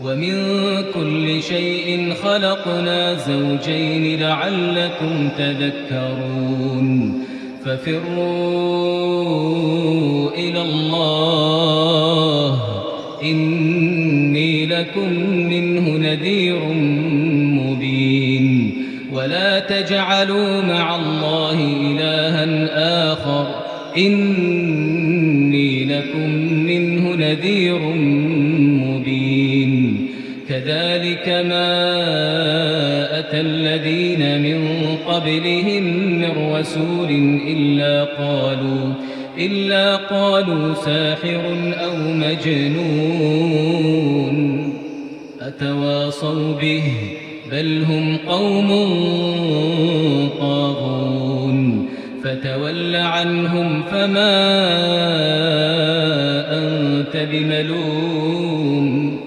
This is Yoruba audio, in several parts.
ومن كل شيء خلقنا زوجين لعلكم تذكرون ففروا إلى الله إني لكم منه نذير مبين ولا تجعلوا مع الله إلها آخر إني لكم منه نذير مبين كذلك ما أتى الذين من قبلهم من رسول إلا قالوا ساحر أو مجنون أتواصوا به بل هم قوم طاغون فتول عنهم فما أنت بملوم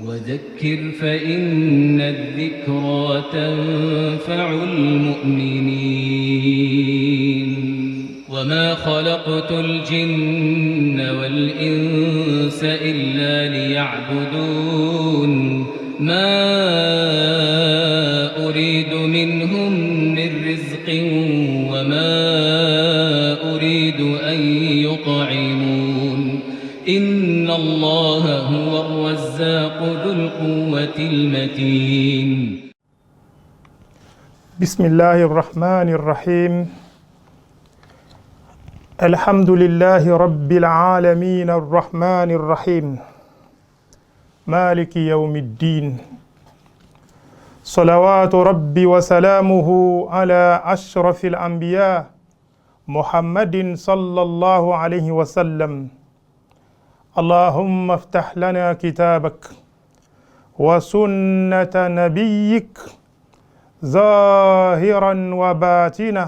وذكر فإن الذكرى تنفع المؤمنين وما خلقت الجن والإنس إلا ليعبدون ما أريد منهم من رزق وما أريد أن يطعمون إن الله هو الرزاق ذو القوة المتين بسم الله الرحمن الرحيم الحمد لله رب العالمين الرحمن الرحيم مالك يوم الدين صلوات ربي وسلامه على أشرف الأنبياء محمد صلى الله عليه وسلم اللهم افتح لنا كتابك وسنة نبيك ظاهرا وباطنا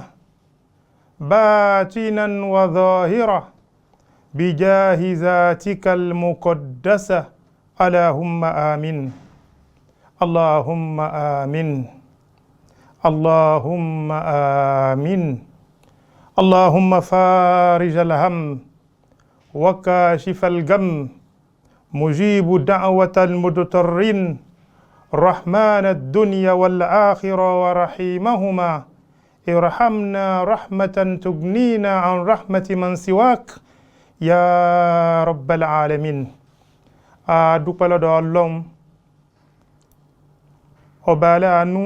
وظاهرا بجاه ذاتك المقدسة اللهم آمين اللهم آمين اللهم آمين اللهم فارج الهم وكاشف الغم مجيب دعوة المضطرين رحمن الدنيا والآخرة ورحيمهما ارحمنا رحمة تغنينا عن رحمة من سواك يا رب العالمين adúpẹ́ lọ́dọ̀ Ọlọ́run ọba aláàánú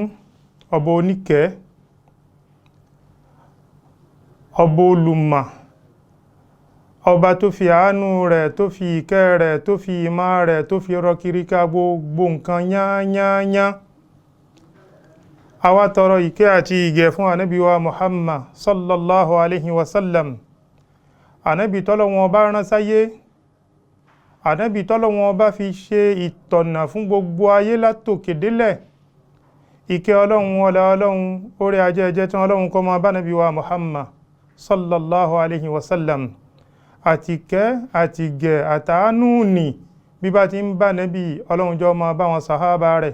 ọba oníkẹ́ ọba olùmọ̀ ọba tó fi àánú rẹ̀ tó fi ìkẹ́ rẹ̀ tó fi ìmọ̀ rẹ̀ tó fi rọ kiri ká gbogbo nǹkan yányányá àwa tọrọ ìkẹ́ àti ìgẹ̀ fún ànábì wa Muhammad sallallahu alaihi wasallam ànábì tọ́lọ́run bá rán sáyé ànábì tọ́lọ́run bá fi ṣe ìtọ̀nà fún gbogbo ayé látòkè délẹ̀ ìkẹ́ Ọlọ́run ọlá Ọlọ́run orí ajẹ́jẹ́ tí Ọlọ́run kó máa bá ànábì wa Muhammad sallallahu alaihi wasallam àtìkẹ́ àtìgẹ̀ àtàánú ní bí bá ti ń bá ànábì Ọlọ́run jọ máa bá wọn sàhábà rẹ̀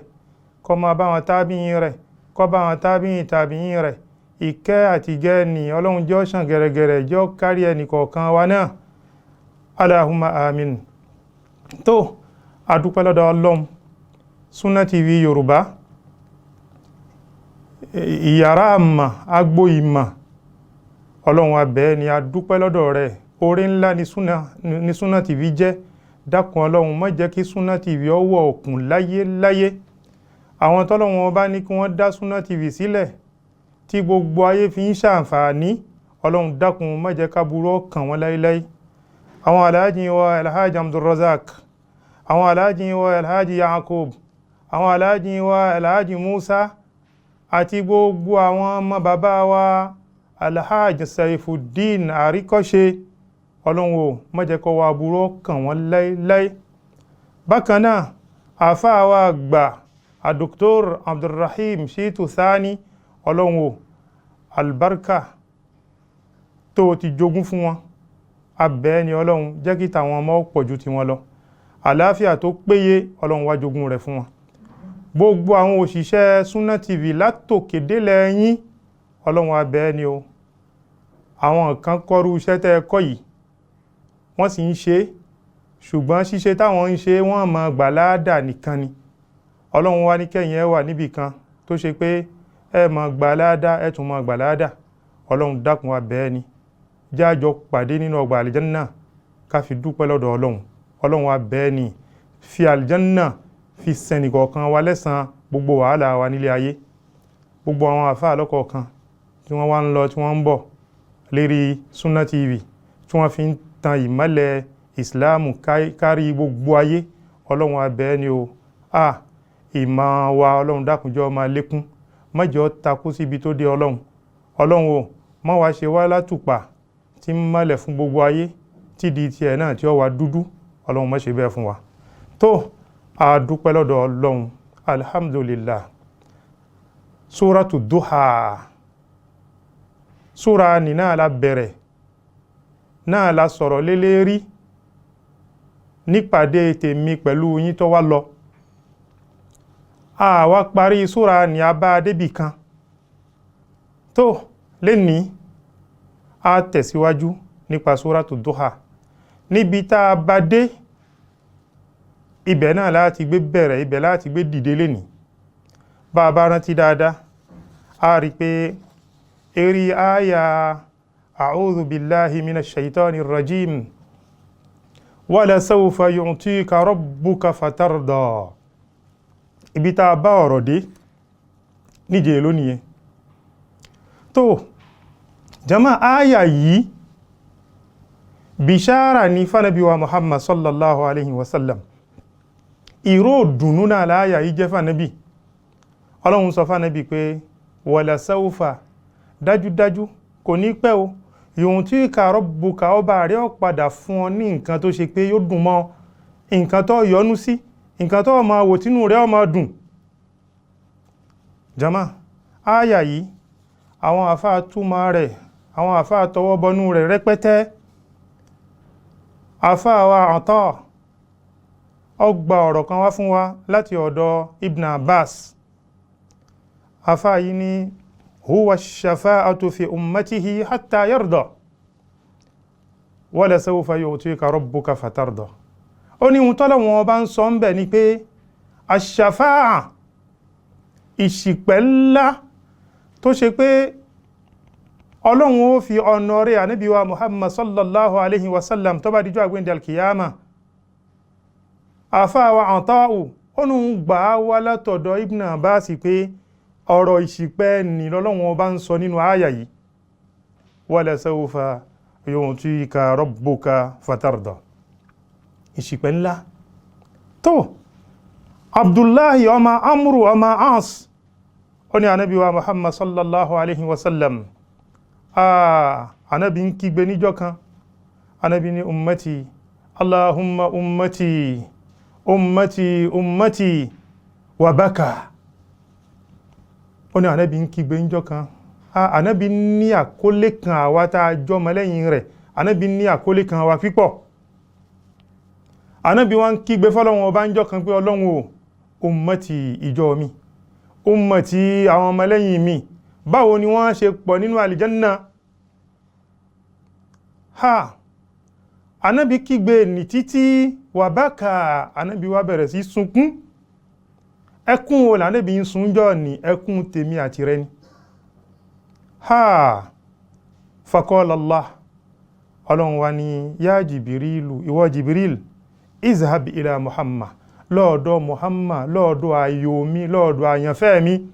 kó máa bá wọn tábìyìn rẹ̀ kó bá wọn tábìyìn rẹ̀ ìkẹ́ àtìgẹ̀ ní Ọlọ́run jọ ṣàn gẹ̀rẹ̀gẹ̀rẹ̀ jọ kárí ẹnì kọ̀ọ̀kan wa náà Allahumma amin. tó adúpẹ́ lọ́dọ̀ Ọlọ́run Sunna TV Yorùbá ìyàrá àmà agbó ìmà Ọlọ́run abẹ́ ni adúpẹ́ lọ́dọ̀ rẹ̀ oore ńlá ni Sunna TV jẹ́ dákun Ọlọ́run má jẹ́ kí Sunna TV ọwọ́ òkun láyé àwọn tọ́lọ́run bá ní kí wọ́n dá Sunna TV sílẹ̀ tí gbogbo ayé fi ń ṣàǹfààní Ọlọ́run dákun má jẹ́ ká burú kàn wọ́n láíláí àwọn aláàjì wa alhaji Abdulrazak àwọn aláàjì wa alhaji Yakub àwọn aláàjì wa alhaji Musa àti gbogbo àwọn ọmọ bàbá wa alhaji Saifuddin Àríkọ́ṣe Ọlọ́run o má jẹ́ kó wá burú kàn wọ́n láíláí bákan náà àfáà wa àgbà Dr. Abdulrahim Shitu Thani Ọlọ́run o albarka tó ti jogún fún wọn abẹ́ ni Ọlọ́run jẹ́ kí tàwọn ọmọ pọ̀jù ti wọn lọ àlàáfíà tó péye Ọlọ́run wá jogún rẹ̀ fún wọn gbogbo àwọn òṣìṣẹ́ Sunna TV látòkè délẹ̀ yín Ọlọ́run abẹ́ ni o àwọn kan kọrú iṣẹ́ tẹ́ kọ́ yìí wọ́n sì ń ṣe ṣùgbọ́n ṣíṣe táwọn ń ṣe wọ́n máa gbà láàdà nìkan ni. Ọlọ́run wá ní kẹ́yìn ẹ wà níbì kan tó ṣe pé ẹ máa gbà láàdà ẹ tún máa gbà láàdà. Ọlọ́run dákun wa bẹ́ẹ̀ ni jájọ pàdé nínú ọgbà àlìjánná ká fi dúpẹ́ lọ́dọ̀ Ọlọ́run. Ọlọ́run wa bẹ́ẹ̀ ni fi àlìjánná fi sẹ́ni kọ̀ọ̀kan wa lẹ́san gbogbo wàhálà wa nílé ayé. Gbogbo àwọn àfáà lọ́kọ̀ọ̀kan tí wọ́n wá ń lọ tí wọ́n ń bọ̀ lérí Sunna TV tí wọ́n fi ń tan ìmọ́lẹ̀ ìsìláàmù kárí gbogbo ayé. Ọlọ́run wa bẹ́ẹ̀ ni o ìmọ̀ wa Ọlọ́run dákunjọ́ máa lékún má jẹ́ ó takú síbi tó dé Ọlọ́run. Ọlọ́run o má wá ṣe wá látùpà tí ń mọ́lẹ̀ fún gbogbo ayé tí di tiẹ̀ náà tí ó wà dúdú. Ọlọ́run má ṣe bẹ́ẹ̀ fún wa. Tó a dúpẹ́ lọ́dọ̀ Ọlọ́run alhamdulillah. Suratu Duha súra ní náà la bẹ̀rẹ̀ náà la sọ̀rọ̀ lélẹ́rí nípàdé tèmi pẹ̀lú yín tó wá lọ. A wá parí súra ní abá débì kan tó lénìí a tẹ̀síwájú nípa Suratu Duha níbi tá a bá dé ibẹ̀ náà láti gbé bẹ̀rẹ̀ ibẹ̀ láti gbé dìde lénìí. Bá a bá rántí dáadáa a rí pé eri aya a'udhu billahi minash shaitanir rajim wala sawfa yu'tika rabbuka fatarda. Ibi tá a bá ọ̀rọ̀ dé níjẹ̀ lónìí yẹn. Tó jama aya yìí bishara ní fanabi wa Muhammad sallallahu alaihi wasallam. Ìró dùnú náà láyà yìí jẹ́ fanabi. Ọlọ́run sọ fanabi pé wala sawfa dájúdájú kò ní pẹ́ o yu'tika rabbuka ọba rẹ̀ ó padà fún ọ ní nǹkan tó ṣe pé yóò dùn mọ́ nǹkan tó yọ́nú sí nǹkan tó máa wò tínú rẹ̀ ó máa dùn. Jama áyà yìí àwọn àfáà túmọ̀ rẹ̀ àwọn àfáà tọwọ́ bọnú rẹ̀ rẹpẹtẹ. Àfáà wa Ata ó gba ọ̀rọ̀ kan wá fún wa láti ọ̀dọ̀ Ibn Abbas. Àfáà yìí ní huwa shafa'atu fi ummatihi hatta yarda wala sawfa yu'tika rabbuka fatarda. Ó ní ohun tọ́lọ́run bá ń sọ ń bẹ̀ ni pé ash-shafa'a ìṣìpẹ̀ ńlá tó ṣe pé Ọlọ́run ó fi ọ̀nà rẹ̀ Ànábì wa Muhammad sallallahu alaihi wasallam tó bá dijọ́ àgbéǹdẹ̀ alkiyama. Àfáà wa Ata'u ó ní gbà wá látọ̀dọ̀ Ibn Abbas pé ọ̀rọ̀ ìṣìpẹ̀ ní l'Ọlọ́run bá ń sọ nínú àyà yìí wala sawfa yu'tika rabbuka fatarda. Ìṣìpẹ̀ ńlá tó Abdullahi ọmọ Amru ọmọ As ó ní Ànábì wa Muhammad sallallahu alaihi wasallam Ànábì ń kígbe níjọ́ kan. Ànábì ní ummati Allahumma ummati ummati ummati wa baka. Ó ní Ànábì ń kígbe níjọ́ kan. Ànábì ní àkólé kan àwa tá a jọ mọ́ lẹ́yìn rẹ̀. Ànábì ní àkólé kan àwa pípọ̀. Ànábì wá ń kígbe fọ́lọ́run ọba níjọ́ kan pé Ọlọ́run o ummati ìjọ mi ummati àwọn ọmọ lẹ́yìn mi báwo ni wọ́n ṣe pọ̀ nínú àlìjánná. Ànábì kígbe ní títí wà bákà. Ànábì wá bẹ̀rẹ̀ sí sunkún. Ẹkún wo l'Ànábì ń sun jọ ní ẹkún tèmi àti rẹ ni. Faqala Allah Ọlọ́run wá ní yá Jibirilu ìwọ Jibril izhab ila Muhammad lọ́ọ̀dọ̀ Muhammad lọ́ọ̀dọ̀ ayomi lọ́ọ̀dọ̀ àyànfẹ́ mi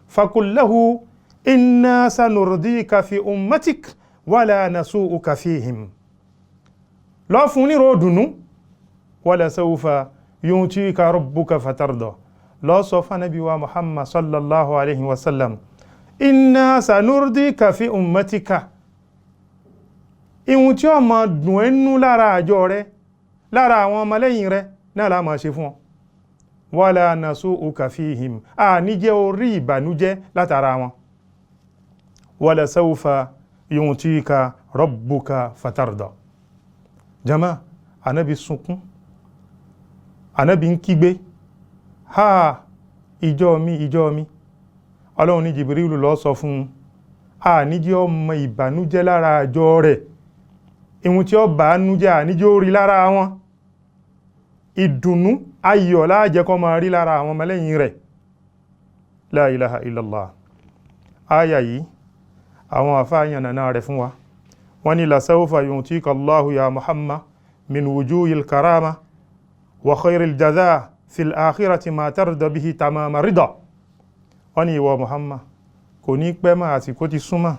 faqul lahu inna sanurdika fi ummatik wala nasu'uka fihim. Lọ fún ní ròdùnú wala sawfa yu'tika rabbuka fatarda. Lọ sọ fún Ànábì wa Muhammad sallallahu alaihi wasallam inna sanurdika fi ummatika. Ìhun tí ó máa dùn ẹnu lára àjọ rẹ lára àwọn ọmọlẹ́yìn rẹ náà la máa ṣe fún ọ. Wala nasu'uka fihim ní jẹ́ orí ìbànújẹ́ látara wọn. Wala sawfa yu'tika rabbuka fatarda. Jama Ànábì sunkún. Ànábì ń kígbe ìjọ mi ìjọ mi. Ọlọ́run ní Jibrilu lọ sọ fún ní jẹ́ ọmọ ìbànújẹ́ lára àjọ rẹ̀. Ìhun tí ó bá nújẹ́ ní jẹ́ orí lára wọn. ìdùnnú ayọ̀ láàjẹ́ kó máa rí lára àwọn ọmọlẹ́yìn rẹ̀. La ilaha illallah. Aya yìí àwọn àfáàyàn náà rẹ̀ fún wa. Wọ́n ní lasawfa yu'tika Allahu ya Muhammad min wujuhil karama wa khairil jazaa fil akhirati ma tarda bihi tamama rida. Wọ́n ní ìwọ Muhammad kò ní pẹ́ máa àsìkò ti súnmọ́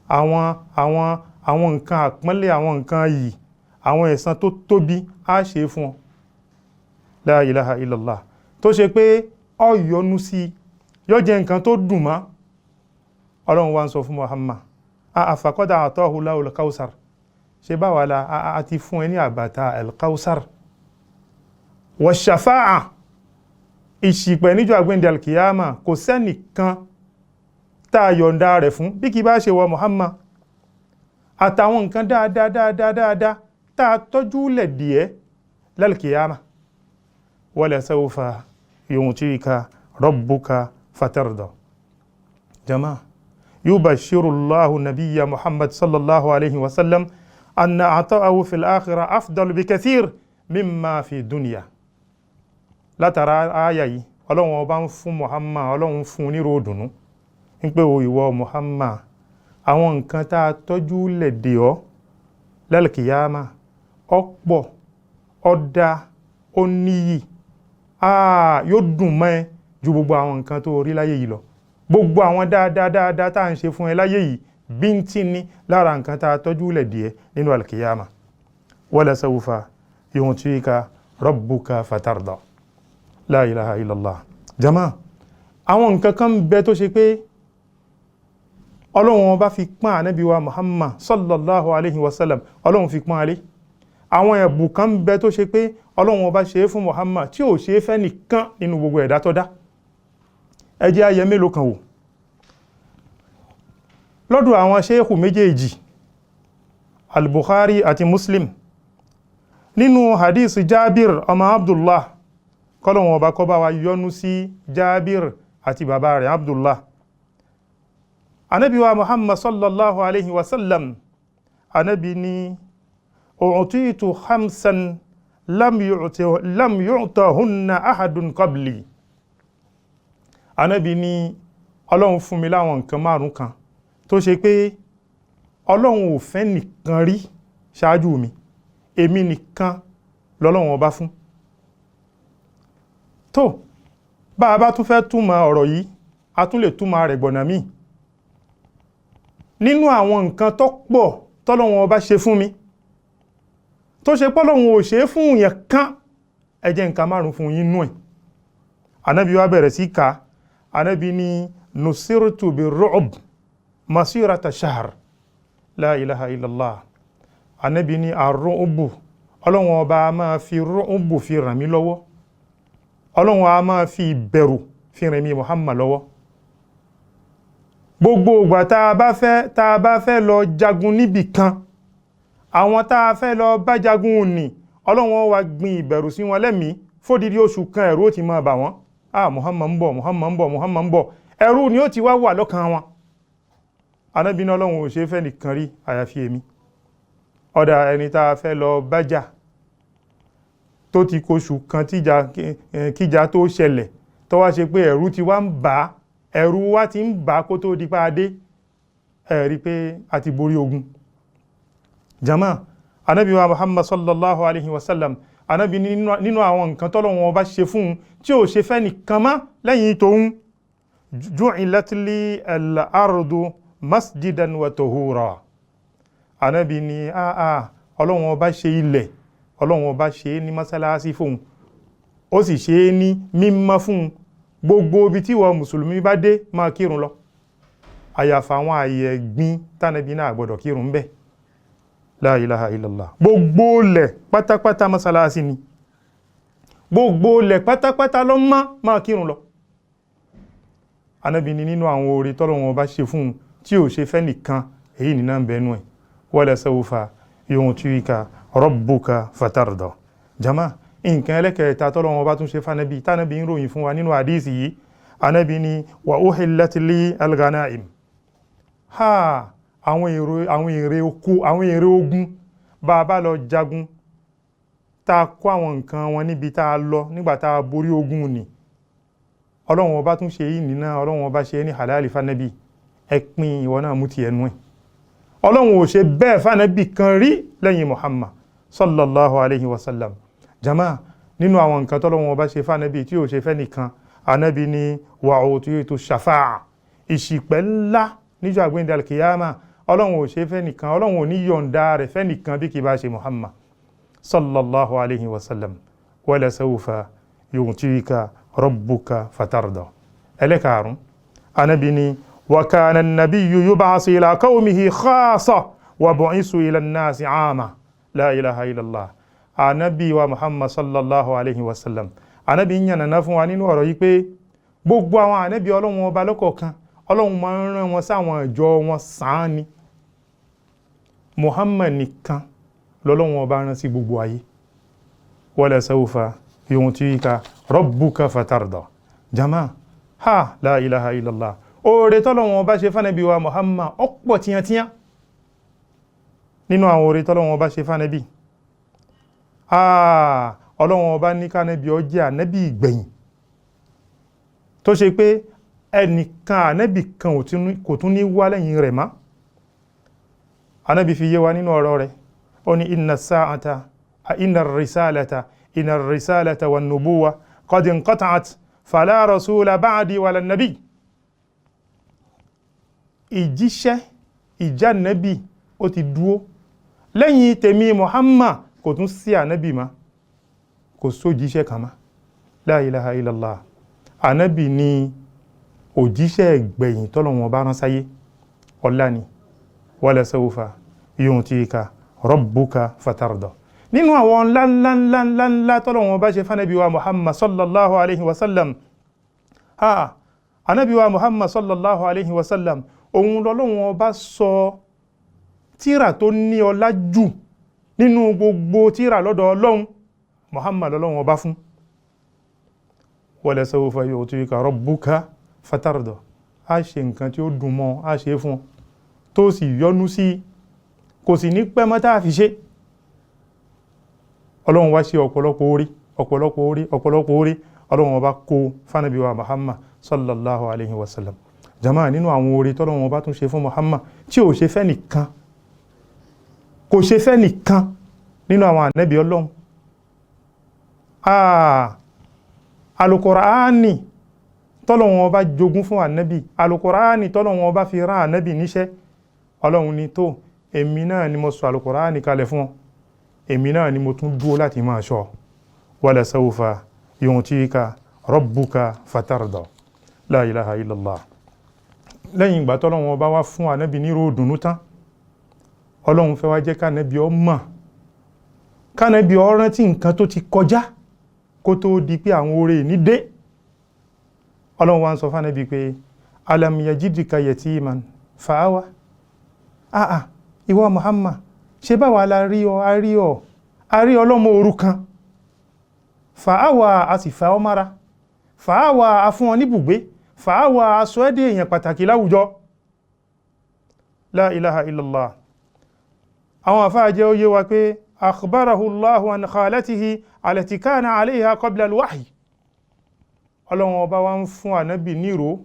àwọn nǹkan àpọ́nlé àwọn nǹkan yìí àwọn ẹ̀san tó tóbi á ṣe fún ọ. La ilaha illallah. Tó ṣe pé ó yọ́nú sí yóò jẹ́ nǹkan tó dùn mọ́. Ọlọ́run wá ń sọ fún Muhammad àfàkọ́dà àtọ́hù láwùl kausar ṣe bá wà lá àti fún ẹ ní àbàtà al-kausar wa shafa'a ìṣìpẹ̀ níjọ́ àgbéǹde al-kiyama kò sẹ́nìkan tá a yọ̀ǹda rẹ̀ fún bí kì bá ṣe wọ Muhammad àtàwọn nǹkan dáadáa tá a tọ́jú lẹ̀ díẹ̀ lal-kiyama wala sawfa yu'tika rabbuka fatarda. Jama'a يبشر الله نبي محمد صلى الله عليه وسلم أن عطاءه في الآخرة أفضل بكثير مما في الدنيا. لا ترى آية Ọlọ́run ọba ń fún Muhammad Ọlọ́run fún ní ròdùnú ń pé o ìwọ Muhammad àwọn nǹkan tá a tọ́jú lẹ̀ dè ọ́ lálkìyámà ọ̀pọ̀ ọ̀dà ó níyì yóò dùn mọ́ ẹ ju gbogbo àwọn nǹkan tó rí láyé yìí lọ. Gbogbo àwọn dáadáa tá à ń ṣe fún ẹ láyé yìí bíntín ní lára nǹkan tá a tọ́jú lẹ̀ díẹ̀ nínú alkiyama. Wala sawfa yu'tika rabbuka fatarda. La ilaha illallah. Jama àwọn nǹkan kan bẹ tó ṣe pé Ọlọ́run bá fi pọ́n Ànábì wa Muhammad sallallahu alaihi wasallam Ọlọ́run fi pọ́n alé. Àwọn ẹ̀bùn kan bẹ tó ṣe pé Ọlọ́run bá ṣe fún Muhammad tí ò ṣe fẹ́ nìkan nínú gbogbo ẹ̀dá tó dá. Ẹ jẹ́ ayẹ mélòó kan wò lọ́dọ̀ àwọn ṣéèkù méjèèjì al-Bukhari àti Muslim nínú hadith Jabir ọmọ Abdullah kọ́lọ̀wọ̀n ọba kó bá wa yọ́nú sí Jabir àti bàbá rẹ̀ Abdullah. Ànábì wa Muhammad sallallahu alaihi wasallam Ànábì ní u'titu khamsan lam yu'tahunna ahadun qabli. Ànábì ní Ọlọ́run fún mi láwọn nǹkan márùn kan tó ṣe pé Ọlọ́run ò fẹ́ nìkan rí ṣáájú mi èmi nìkan lọ́lọ́run ọba fún. Tó bá a bá tún fẹ́ túmọ̀ ọ̀rọ̀ yìí a tún lè túmọ̀ rẹ̀ gbọ̀nà míì. Nínú àwọn nǹkan tó pọ̀ tọ́lọ́run ọba ṣe fún mi tó ṣe pọ́lọ́run ò ṣe fún yẹn kan ẹ jẹ́ nǹkan márùn fún yín nú ẹ̀. Ànábì wa bẹ̀rẹ̀ sí ká Ànábì ní nusirtu bir-ru'b masirata shahr. La ilaha illallah. Ànábì ní ar-ru'bu Ọlọ́run ọba máa fi ru'bu fi ràn mí lọ́wọ́. Ọlọ́run a máa fi ìbẹ̀rù fi ràn mí Muhammad lọ́wọ́. Gbogbo ìgbà tá a bá fẹ́ lọ jagun níbì kan àwọn tá a fẹ́ lọ bá jagun ní Ọlọ́run wá gbin ìbẹ̀rù sí wọn lẹ́mìí fódìdí oṣù kan ẹ̀rù ó ti máa bà wọ́n. Muhammad ń bọ̀ ẹ̀rù ni ó ti wá wà lọ́kàn wọn. Ànábì ní Ọlọ́run ò ṣe fẹ́ nìkan rí àyàfi èmi. Ọ̀dà ẹni tá a fẹ́ lọ bájà tó ti kóṣù kan kíjà tó ṣẹlẹ̀ tó wá ṣe pé ẹ̀rù ti wá ń bà ẹ̀rù wá ti ń bà kó tó di pa adé ẹ̀rí pé a ti borí ogun. Jama Ànábì wa Muhammad sallallahu alaihi wasallam Ànábì nínú àwọn nǹkan tọ́lọ́run ọba ṣe fún tí ó ṣe fẹ́ nìkan má lẹ́yìn tóun ju'ilat li al-ardu masjidan wa tuhura. Ànábì ní Ọlọ́run ọba ṣe ilẹ̀ Ọlọ́run ọba ṣe ní mọ́sálásí fún ó sì ṣe ní mímọ́ fún gbogbo ibi tí wọ́n mùsùlùmí bá dé máa kírun lọ àyàfà àwọn àyè ẹ̀gbin tánàbí náà gbọ́dọ̀ kírun bẹ́ẹ̀. La ilaha illallah. Gbogbo lẹ̀ pátápátá mọ́sálásí ni gbogbo lẹ̀ pátápátá lọ máa kírun lọ. Ànábì ní nínú àwọn oore tọ́lọ́run ọba ṣe fún tí ò ṣe fẹ́ nìkan èyí nínú ń bẹnu ẹ̀. Wala sawfa yu'tika rabbuka fatarda. Jama nǹkan ẹlẹ́kẹ̀ẹ́ta tọ́lọ́run ọba tún ṣe fánàbí tánàbí ń ròyìn fún wa nínú àdíìsì yìí. Ànábì ní wa uhillat li al-ghanaim. Àwọn èrè ogun bá a bá lọ jagun tá a kó àwọn nǹkan wọn níbi tá a lọ nígbà tá a borí ogun ni ọlọ́run ọba tún ṣe yìí nínú ọlọ́run ọba ṣe ní halali fanabi ẹ pín ìwọ náà mú ti ẹnu ẹ̀ ọlọ́run ò ṣe bẹ́ẹ̀ fanabi kan rí lẹ́yìn Muhammad sallallahu alayhi wa sallam jama nínú àwọn nǹkan tọ́lọ́run ọba ṣe fanabi tí ò ṣe fẹ́ nìkan anabi ni wà utitu shafa'a ìṣìpẹ̀ ńlá níjọ́ àgbéǹde alkiyama ọlọ́run ò ṣe fẹ́ nìkan ọlọ́run ò ní yọ̀ǹda rẹ̀ fẹ́ nìkan bí kì bá ṣe Muhammad sallallahu alayhi wa sallam wala sawfa yu'tika rabbuka fatarda ẹlẹ́karùn anabi ni wa kana an-nabiyyu yub'asu ila qawmihi khassa wa bu'isu ila an-nasi 'ama la ilaha illallah anabi wa Muhammad sallallahu alayhi wa sallam anabi yànnàná fún wa nínú ọ̀rọ̀ yìí pé gbogbo àwọn anabi ọlọ́run ọba lọ́kọ̀ọ̀kan ọlọ́run máa ń rán wọn sáwọn ìjọ wọn sàn ni Muhammad nìkan lọ́lọ́run ọba rán sí gbogbo ayé wala sawfa yu'tika rabbuka fatarda jama ha la ilaha illallah oore tọ́lọ́run ọba ṣe fánàbí wa Muhammad ọ̀pọ̀ tíyàntíyàn nínú àwọn oore tọ́lọ́run ọba ṣe fánàbí ọlọ́run ọba ní kánàbí ó jẹ́ ànábì ìgbẹ̀yìn tó ṣe pé ẹnìkan ànábì kan kò tún ní wá lẹ́yìn rẹ̀ má ànábì fi yé wa nínú ọ̀rọ̀ rẹ̀ ó ní inna sa'ata inna risalata wan nubuwa qad inqata'at fala rasula ba'di wala nabi ìjíṣẹ́ ìjánabi ó ti dúó lẹ́yìn tèmi Muhammad kò tún sí ànábì má kò sójíṣẹ́ kan má la ilaha illallah ànábì ni òjíṣẹ́ ìgbẹ̀yìn tọ́lọ́run bá rán sáyé ọlá ni wala sawfa yu'tika rabbuka fatarda nínú àwọn ńlá tọ́lọ́run bá ṣe fánàbí wa Muhammad sallallahu alaihi wasallam ànábì wa Muhammad sallallahu alaihi wasallam òun lọ́lọ́run bá sọ tírà tó ní ọlá jù nínú gbogbo tírà lọ́dọ̀ Ọlọ́run Muhammad lọ́lọ́run bá fún wala sawfa yu'tika rabbuka fatarda a ṣe nǹkan tí ó dùn mọ́ a ṣe fún tó sì yọ́nú sí kò sì ní pẹ́ mọ́ tá a fi ṣe ọlọ́run wá ṣe ọ̀pọ̀lọpọ̀ orí ọlọ́run ọba kó fánàbí wa Muhammad sallallahu alaihi wasallam jama'a nínú àwọn orí tọ́lọ́run ọba tún ṣe fún Muhammad tí ò ṣe fẹ́ nìkan kò ṣe fẹ́ nìkan nínú àwọn ànábì ọlọ́run alukùránì tọ́lọ́run ọba jogún fún ànábì alukùránì tọ́lọ́run ọba fi rán ànábì níṣẹ́ ọlọ́run ni tó èmi náà ni mo sọ alukùránì kalẹ̀ fún èmi náà ni mo tún dúó láti máa ṣọ́ wala sawfa yu'tika rabbuka fatarda la ilaha illallah lẹ́yìn ìgbà tọ́lọ́run ọba wá fún ànábì ní ròdùnú tán ọlọ́run fẹ́ wá jẹ́ kánábì ó mọ̀ kánábì ó rántí nǹkan tó ti kọjá kó tó di pé àwọn oore ní dé ọlọ́run wá ń sọ fánábì pé alam yajidika yatiman fa'awa ìwọ Muhammad ṣe báwa la rí ọ a rí ọlọ́mọ òrukàn fa'awa a sì fa ọ mára fa'awa a fún ọ níbùgbé fa'awa a sọ ẹ́ dé èèyàn pàtàkì láwùjọ la ilaha illallah àwọn àfáà jẹ́ ó yé wa pé akhbarahu Allahu an khalatihi allati kana alayha qabla al-wahyi ọlọ́run ọba wa ń fún ànábì nírò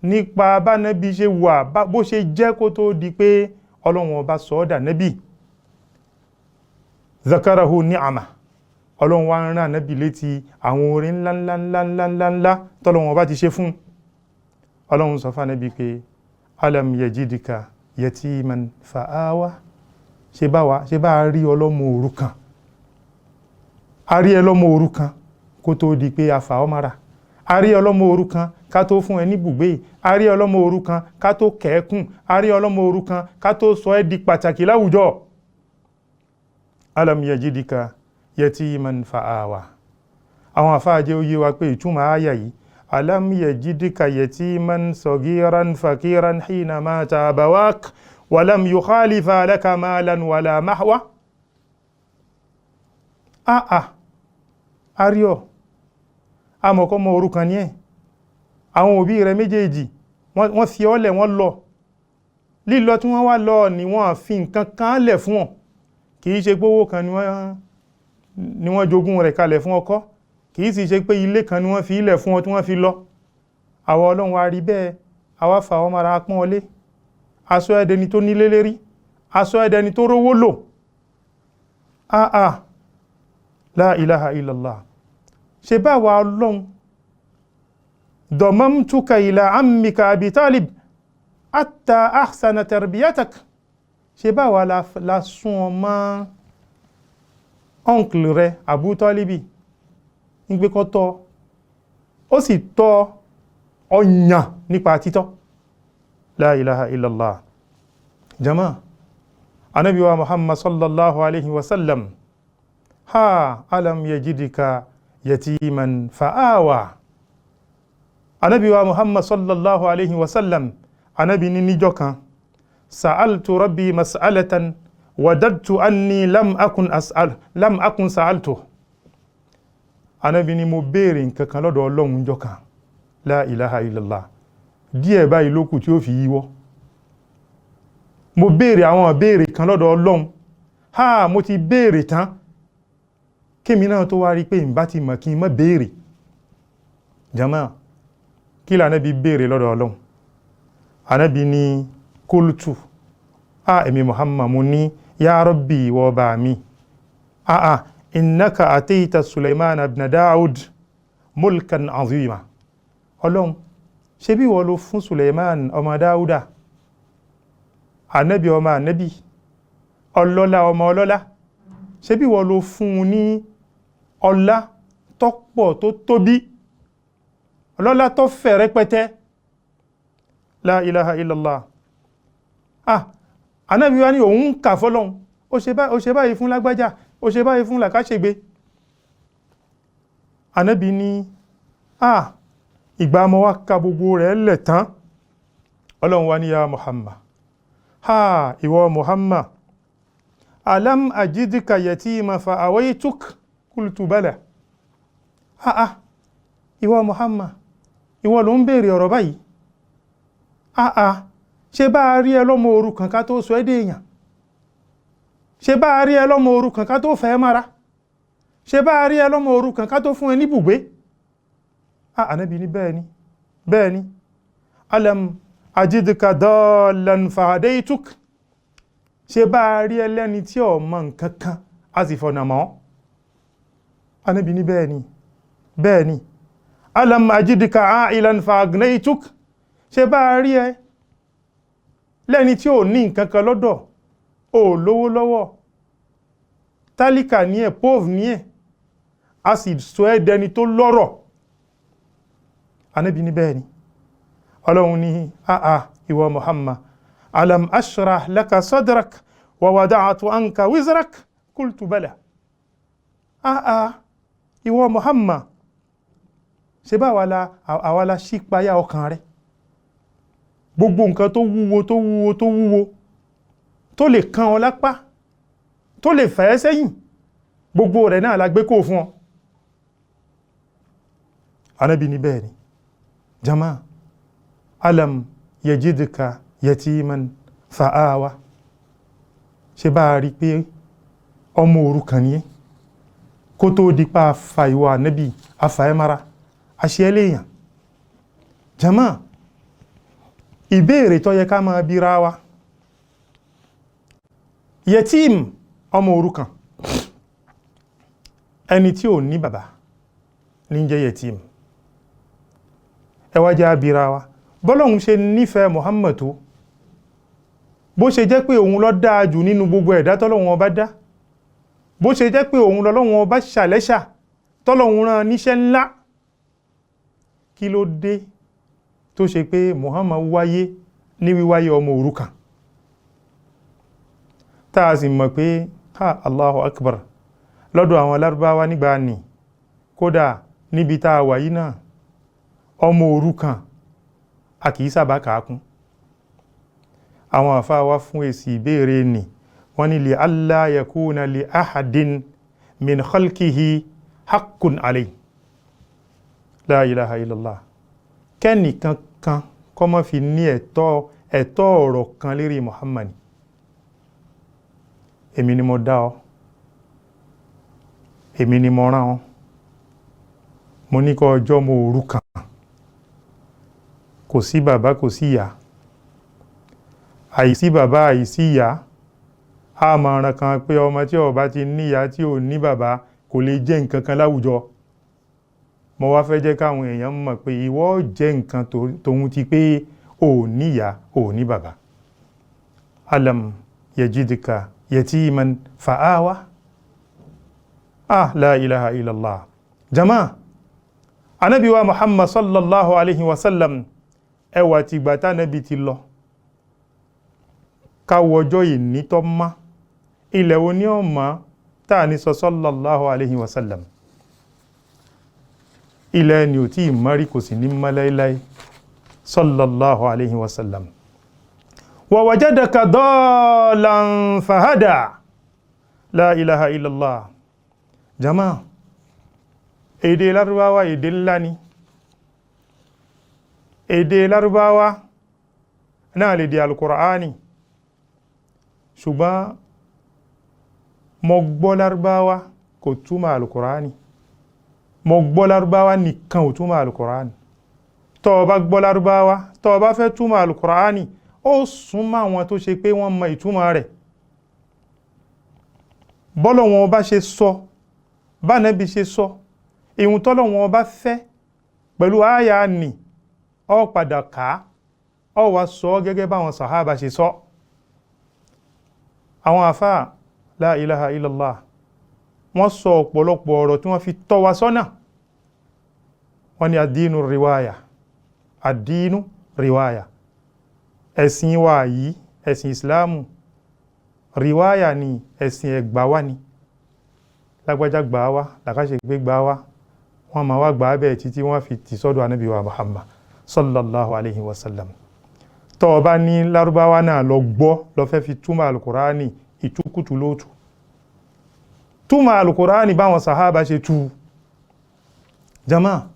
nípa bánábì ṣe wà bó ṣe jẹ́ kó tó di pé ọlọ́run ọba sọ ọ́ dànábì zakarahu ni'ama ọlọ́run wa ń rán ànábì létí àwọn oore ńláńláńláńláńlá tọ́lọ́run ọba ti ṣe fún ọlọ́run sọ fún ànábì pé alam yajidika yatiman fa'awa ṣe bá a rí ọlọ́mọ òrukàn a rí ọlọ́mọ òrukàn kó tó di pé a fà ọ́ mára a rí ọlọ́mọ òrukàn ká tó fún ẹ ní bùgbé a rí ọlọ́mọ òrukàn ká tó kẹ́ẹ̀kùn a rí ọlọ́mọ òrukàn ká tó sọ ẹ́ di pàtàkì láwùjọ alam yajidika yatiman fa'awa àwọn àfáàjẹ́ ó yé wa pé ìtumọ̀ àyà yìí alam yajidika yatiman sagiran fakiran hina mata abawak walam yukhalifa laka malan wala mahwa àríọ̀ amọ̀kọ́mọ òrukàn ní ẹ̀ àwọn òbí rẹ̀ méjèèjì wọ́n fi ọ́lẹ̀ wọ́n lọ lílọ tí wọ́n wá lọ ní wọ́n fi nǹkan kan lẹ̀ fún ọ kìí ṣe gbówó kan ni wọ́n jogún rẹ̀ kalẹ̀ fún ọkọ kìí sì ṣe pé ilé kan ni wọ́n fi ilẹ̀ fún ọ tí wọ́n fi lọ àwọn ọlọ́run wa rí bẹ́ẹ̀ àwa fà ọmọ ara pọ́n ọlé aṣọ ẹdẹni tó nílé lérí aṣọ ẹdẹni tó rówó lò la ilaha illallah ṣe bá wa ọlọ́run damamtuka ila ammika Abi Talib hatta ahsana tarbiyatak ṣe bá wa la sún ọmọ uncle rẹ̀ Abu Talibi ń gbé kọ́ tọ́ ó sì tọ́ ọ̀yàn nípa títọ́ la ilaha illallah jama anabi wa Muhammad sallallahu alaihi wasallam alam yajidika yatiman fa'awa anabi wa Muhammad sallallahu alaihi wasallam anabi ní níjọ́ kan sa'altu rabbi mas'alatan wadadtu anni lam akun sa'altu anabi ní mo béèrè nǹkan kan lọ́dọ̀ Ọlọ́run níjọ́ kan la ilaha illallah díẹ̀ báyìí ló kù tí ó fi yíwọ́ mo béèrè àwọn béèrè kan lọ́dọ̀ Ọlọ́run mo ti béèrè tán kémi náà tó wá rí pé ìbá ti mọ̀ kí n má béèrè jama kí l'Ànábì béèrè lọ́dọ̀ Ọlọ́run Ànábì ní kultu èmi Muhammad mo ní ya rabbi wọ bá mi innaka atayta Sulaiman ibn Daud mulkan azima Ọlọ́run ṣe bí wọ́n ló fún Sulaiman ọmọ Dáúdà Ànábì ọmọ ànábì ọlọ́lá ọmọ ọlọ́lá ṣe bí wọ́n ló fún ní ọlá tó pọ̀ tó tóbi ọlọ́lá tó fẹ̀ rẹpẹtẹ la ilaha illallah Ànábì wá ní òun kà fọ́lọ́run ó ṣe báyìí fún lágbájá ó ṣe báyìí fún làkáṣègbè Ànábì ní ìgbà mọ́ wá ka gbogbo rẹ̀ lẹ̀ tán Ọlọ́run wá ní ya Muhammad ìwọ Muhammad alam ajidika yatima fa awaituk qultu bala ìwọ Muhammad ìwọ ló ń béèrè ọ̀rọ̀ báyìí ṣe bá rí ẹ lọ́mọ òrukàn ká tó sọ ẹ́ dèèyàn ṣe bá rí ẹ lọ́mọ òrukàn ká tó fẹ́ mára ṣe bá rí ẹ lọ́mọ òrukàn ká tó fún ẹ ní bùgbé Ànábì ní bẹ́ẹ̀ ni alam ajidka dallan fahadaytuk ṣe bá rí ẹ lẹ́ni tí ó mọ̀ nǹkan kan a sì fọ̀nà mọ́ Ànábì ní bẹ́ẹ̀ ni alam ajidka ailan faghnaytuk ṣe bá rí ẹ lẹ́ni tí ò ní nǹkan kan lọ́dọ̀ ò lówó lọ́wọ́ tálíkà ní ẹ̀ pov ní ẹ̀ a sì sọ ẹ́ dẹni tó lọ́rọ̀ Ànábì ní bẹ́ẹ̀ ni Ọlọ́run ní ìwọ Muhammad alam ashrah laka sadrak wa wada'tu anka wizrak qultu bala ìwọ Muhammad ṣe bá àwàlá ṣípayá ọkàn rẹ̀ gbogbo nǹkan tó wúwo tó lè kan ọ lápá tó lè fẹ́ sẹ́yìn gbogbo rẹ̀ náà la gbé kó fún ọ Ànábì ní bẹ́ẹ̀ ni jama alam yajidka yatiman fa'awa ṣe bá rí pé ọmọ òrukàn ni kó tó dípa fa ìwọ Ànábì afẹ́mára aṣẹ́lẹ̀yàn jama ìbéèrè tó yẹ ká máa bíra wa yatim ọmọ òrukàn ẹni tí ò ní bàbá ní jẹ́ yatim ẹ wá jẹ́ abíra wa bọ́lọ́hun ṣe nífẹ̀ẹ́ Muhammad tó bó ṣe jẹ́ pé òun ló dáa jù nínú gbogbo ẹ̀dá tọ́lọ́hun ọba dá bó ṣe jẹ́ pé òun lọ́lọ́hun ọba ṣàlẹ́ṣà tọ́lọ́hun rán níṣẹ́ ńlá kí ló dé tó ṣe pé Muhammad wáyé ní wíwáyé ọmọ òrukàn tá a sì mọ̀ pé Allahu Akbar lọ́dọ̀ àwọn Lárúbáwá nígbà ní kódà níbi tá a wà yìí náà ọmọ òrukàn a kìí sábà kàákún àwọn àfáà wá fún èsì ìbéèrè nì wọ́n ní li alla yakuna li ahadin min khalqihi haqqun alayhi la ilaha illallah kẹ́nì kankan kó má fi ní ẹ̀tọ́ ọ̀rọ̀ kan lérí Muhammad èmi ni mo dá ọ èmi ni mo rán wọn, mo ní kó ọjọ́ mo òrukàn, kò sí bàbá kò sí ìyá, àìsí bàbá àìsí ìyá, a máa ràn kan pé ọmọ tí ó bá ti níyá tí ò ní bàbá kò lè jẹ́ nǹkan kan láwùjọ. Mo wá fẹ́ jẹ́ káwọn èèyàn mọ̀ pé ìwọ jẹ́ nǹkan tòun ti pé ò níyá ò ní bàbá. Alam yajidka yatiman fa'awa. La ilaha illallah. Jama, Ànábì wa Muhammad sallallahu alaihi wasallam, ẹwà ti gbàtà Ànábì ti lọ. Káwọjọ́ ìní tó má, ilẹ̀ wo ní ọmọ táà ní sọ sallallahu alaihi wasallam. Ilẹ̀ ni ò tí ìmọ́rí kò sì ní mọ́ láíláí sallallahu alaihi wasallam. Wa wajadaka dalan fahada. La ilaha illallah. Jama, èdè Lárúbáwá èdè ńlá ni. Èdè Lárúbáwá náà lè di Al-Qur'ani. Ṣùgbọ́n mo gbọ́ Lárúbáwá kò túmọ̀ Al-Qur'ani. Mo gbọ́ Lárúbáwá nìkan ò túmọ̀ Al-Qur'ani. Tó bá gbọ́ Lárúbáwá, tó bá fẹ́ túmọ̀ Al-Qur'ani, ó súnmọ́ àwọn tó ṣe pé wọ́n mọ ìtumọ̀ rẹ̀. Bọ́lọ́hun bá ṣe sọ, bá Nábì ṣe sọ, ìhun tọ́lọ́hun bá fẹ́ pẹ̀lú àyà nì, ó padà ká, ó wá sọ gẹ́gẹ́ báwọn sàhábà ṣe sọ. Àwọn àfáà la ilaha illallah wọ́n sọ ọ̀pọ̀lọpọ̀ ọ̀rọ̀ tí wọ́n fi tọ́ wa sọ́nà. Wọ́n ní àdínú riwaya, àdínú riwaya. Ẹ̀sìn wa yìí, ẹ̀sìn Islamu, riwaya ni ẹ̀sìn ẹgbà wá ni. Lágbájá gbà wá, làkàṣègbè gbà wá, wọ́n ma wá gbà bẹ́ẹ̀ títí wọ́n fi ti sọ́dọ̀ Ànábì wa Muhammad sallallahu alaihi wasallam. Tó bá ní Lárúbáwá náà lọ gbọ́ lọ fẹ́ fi túmọ̀ Al-Qur'ani, ìtukùtù lóòtù. Túmọ̀ Al-Qur'ani báwọn sàhábà ṣe tú. Jama,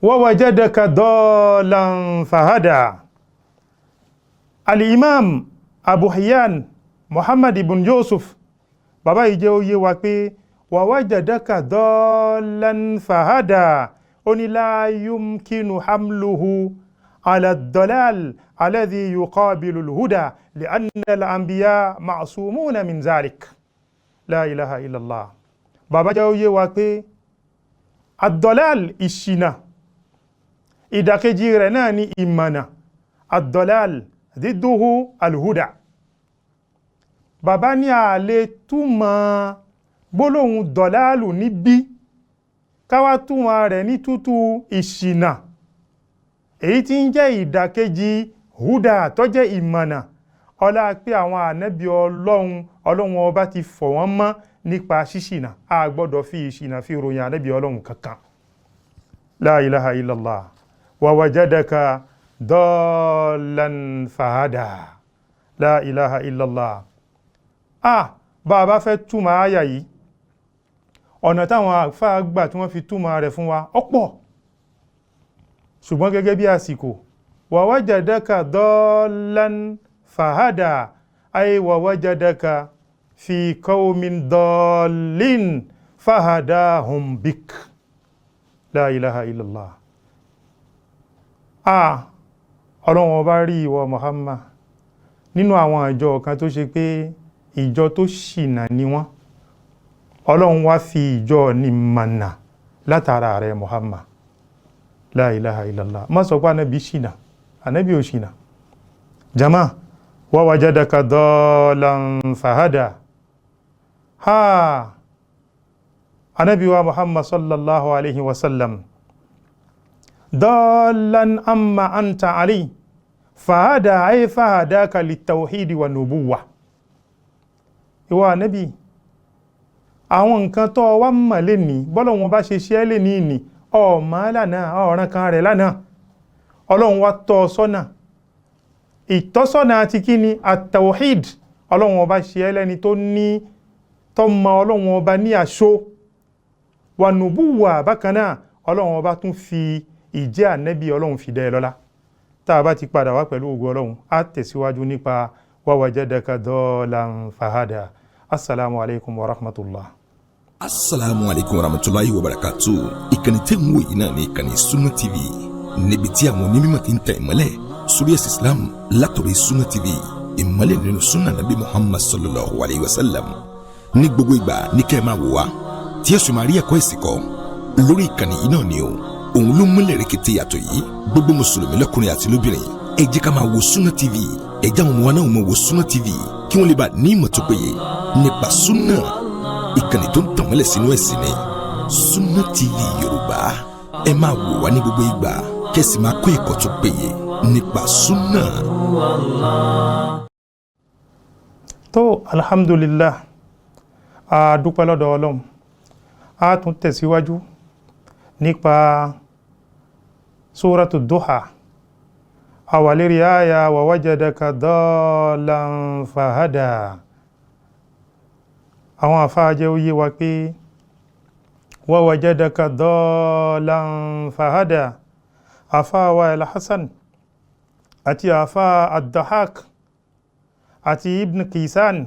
wa wajadaka dalan fahada. Al-Imam Abu Hayyan Muhammad ibn Yusuf, bàbá yìí jẹ́ ó yé wa pé wa wajadaka dalan fahada, ó ní la yumkinu hamluhu ala ad-dalal alladhi yuqabilu al-huda li'anna al-anbiya ma'sumuna min zalik. La ilaha illallah. Bàbá jẹ́ ó yé wa pé ad-dalal ìṣìnà, ìdàkejì rẹ̀ náà ni ìmọ̀nà. Ad-dalal didduhu al-huda. Bàbá ní a lè túmọ̀ gbólóhùn dọ̀láàlù níbí káwá túmọ̀ rẹ̀ ní tútù ìṣìnà, èyí tí ń jẹ́ ìdàkejì húdà tó jẹ́ ìmọ̀nà. Ọlá pé àwọn ànábì Ọlọ́run ọba ti fọ̀ wọ́n mọ́ nípa ṣíṣìnà, a gbọ́dọ̀ fi ìṣìnà fi ròyìn ànábì Ọlọ́run kankan. La ilaha illallah. Wa wajadaka dalan fahada. La ilaha illallah. Bàbá fẹ́ túmọ̀ àyà yìí, ọ̀nà táwọn àfáà gbà tí wọ́n fi túmọ̀ rẹ̀ fún wa ọ̀pọ̀. Ṣùgbọ́n gẹ́gẹ́ bí àsìkò, wa wajadaka dalan fahada, ay wa wajadaka fi qawmin dallin fahadahum bik. La ilaha illallah. Ọlọ́run ọba rí ìwọ Muhammad nínú àwọn ìjọ kan tó ṣe pé ìjọ tó ṣìnà ni wọ́n. Ọlọ́run wá fi ìjọ ní mọ̀nà látara rẹ̀ Muhammad. La ilaha illallah. Má sọ pé Ànábì ṣìnà, Ànábì ò ṣìnà. Jama, wa wajadaka dalan fahada. Ànábì wa Muhammad sallallahu alaihi wasallam, dalan amma anta ali fahada ay fahadaka litawhidi wa nubuwa. Ìwọ Ànábì, àwọn nǹkan tó wá mọ̀ lé ní bọ́lọ̀wọ́n bá ṣe ṣe lé ní ìní ọmọ lánàá ọ̀ràn kan rẹ̀ lánàá. Ọlọ́run wá tọ́ sọ́nà, ìtọ́sọ́nà àti kí ni at-tawhid. Ọlọ́run ọba ṣe ẹlẹ́ni tó mọ Ọlọ́run ọba ní àṣó. Wa nubuwa bákan náà, Ọlọ́run ọba tún fi ìjẹ́ Ànábì Ọlọ́run fi dẹ́ lọ́lá. Tá a bá ti padà wá pẹ̀lú ògo Ọlọ́run, á tẹ̀síwájú nípa wa wajadaka dalan fahada. Assalamu alaikum wa rahmatullah. Assalamu alaikum warahmatullahi wabarakatuh. Ìkànnì tẹ́ ń wò yìí náà ní ìkànnì Sunna TV. Níbi tí àwọn onímọ̀ ti ń tẹ ìmọ́lẹ̀ sórí ẹ̀sìn Islam látọ̀rí Sunna TV. Ìmọ́lẹ̀ nínú Sunna Nabi Muhammad sallallahu alayhi wa sallam. Ní gbogbo ìgbà ní kẹ́ ẹ máa wò wá. Tí ẹ sì máa rí ẹ̀kọ́ ẹ̀sìn kọ́. Lórí ìkànnì yìí náà ni o. Òun ló múlẹ̀ rẹ̀kẹ̀tẹ̀ yàtọ̀ yìí. Gbogbo mùsùlùmí lọ́kùnrin àti lóbìnrin. Ẹ jẹ́ ká máa wo Sunna TV. Ẹ jẹ́ àwọn ọmọ wa náà máa wo Sunna TV. Kí wọ́n lè bá ní ìmọ̀ tó péye nípa Sunna. Ìkànnì tó ń tàn mọ́lẹ̀ sínú ẹ̀sìn ni Sunna TV Yorùbá. Ẹ máa wò wá ní gbogbo ìgbà kẹ́sì máa kó ẹ̀kọ́ tó péye nípa Sunna. tó alhamdulillah a dúpẹ́ lọ́dọ̀ Ọlọ́run. A tún tẹ̀síwájú nípa Suratu Duha. A wà lérí àyà wa wajadaka dallan fahada. Àwọn àfáàjẹ́ ó yé wa pé wa wajadaka dallan fahada. Àfáàwà al-Hasan àti àfáà ad-Dahhak àti Ibn Qisan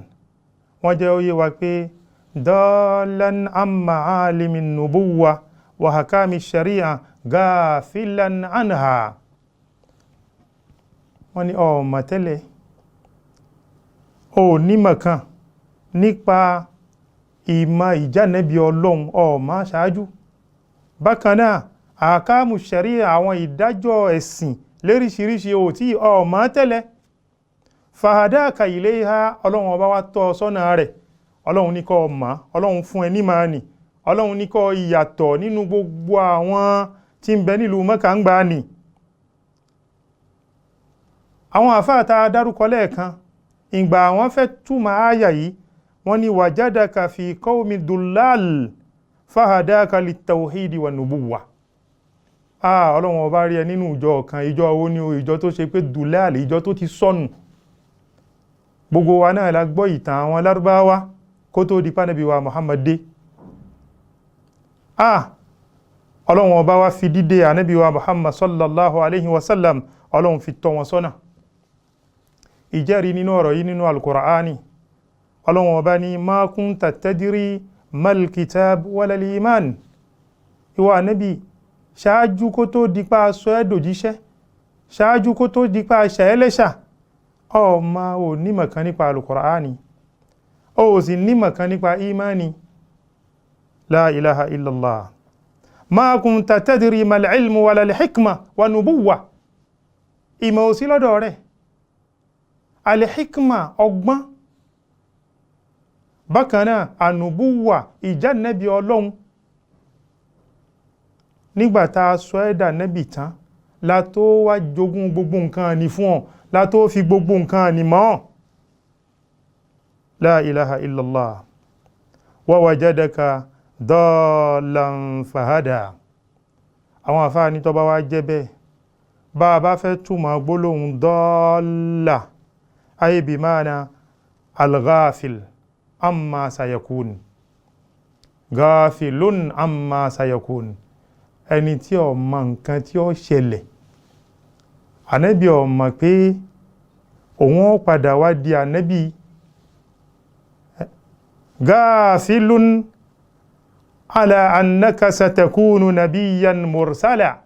wọ́n jẹ́ ó yé wa pé dallan an ma'alimi nubuwa wa hakami shari'a gafilan anha. Wọ́n ní ọmọ tẹ́lẹ̀ ò nímọ̀ kan nípa ìmọ̀ ìjánẹ́bí Ọlọ́run ọmọ ṣáájú. Bákan náà àkámù ṣẹ̀ríà àwọn ìdájọ́ ẹ̀sìn léríṣiríṣi ò tí ọmọ tẹ́lẹ̀. Fahadaka ilayha Ọlọ́run ọba wá tọ́ sọ́nà rẹ̀. Ọlọ́run ní kó mọ̀, Ọlọ́run fún ẹ ní máa nì. Ọlọ́run ní kó ìyàtọ̀ nínú gbogbo àwọn tí ń bẹ nílùú Mẹ́kà ń gbà ní. Àwọn àfáà tá a dárúkọ lẹ́ẹ̀kan ìgbà àwọn fẹ́ túmọ̀ àyà yìí wọ́n ní wajadaka fi qawmi dullal fahadaka lit-tawhidi wa nubuwa. Ọlọ́run ọba rí ẹ nínú ìjọ kan, ìjọ owó ní ìjọ tó ṣe pé dullal, ìjọ tó ti sọnù. Gbogbo wa náà la gbọ́ ìtàn àwọn Lárúbáwá kó tó di pánàbí wa Muhammad dé. Ọlọ́run ọba wá fi dídé ànábì wa Muhammad sallallahu alaihi wasallam Ọlọ́run fi tọ́ wọn sọ́nà. Ìjẹ́rìí nínú ọ̀rọ̀ yìí nínú Al-Qur'ani. Ọlọ́run ọba ní ma kunta tadri mal kitab walal iman. Ìwọ ànábì ṣáájú kó tó dípa aṣọ ẹ̀dòjíṣẹ́, ṣáájú kó tó dípa ṣẹ̀ẹ́lẹ́ṣà, ọmọ ò nímọ̀ kan nípa Al-Qur'ani, ó sì nímọ̀ kan nípa imani. La ilaha illallah. Ma kunta tadri mal ilmu walal hikma wa nubuwa. Ìmọ̀ ò sí lọ́dọ̀ rẹ̀. Al-hikma ọgbọ́n. Bákan náà ànùbúwà ìjánẹ́bí Ọlọ́run. Nígbàtá sọ ẹ́dà nẹ́bì tán la tó wá jogún gbogbo nǹkan ní fún ọ, la tó fi gbogbo nǹkan ní mọ́. La ilaha illallah. Wa wajadaka dallan fahada. Àwọn àfáà ní tó bá wá jẹ́ bẹ́ẹ̀ bá a bá fẹ́ túmọ̀ gbólóhùn dọ́ọ̀lá ayé bí máa al-ghafil amma sayakun, ghafilun amma sayakun, ẹni tí ó mọ̀ nǹkan tí ó ṣẹlẹ̀. Ànábì ó mọ̀ pé òun ó padà wá di ànábì. Ghafilun ala annaka satakunu nabiyyan mursala.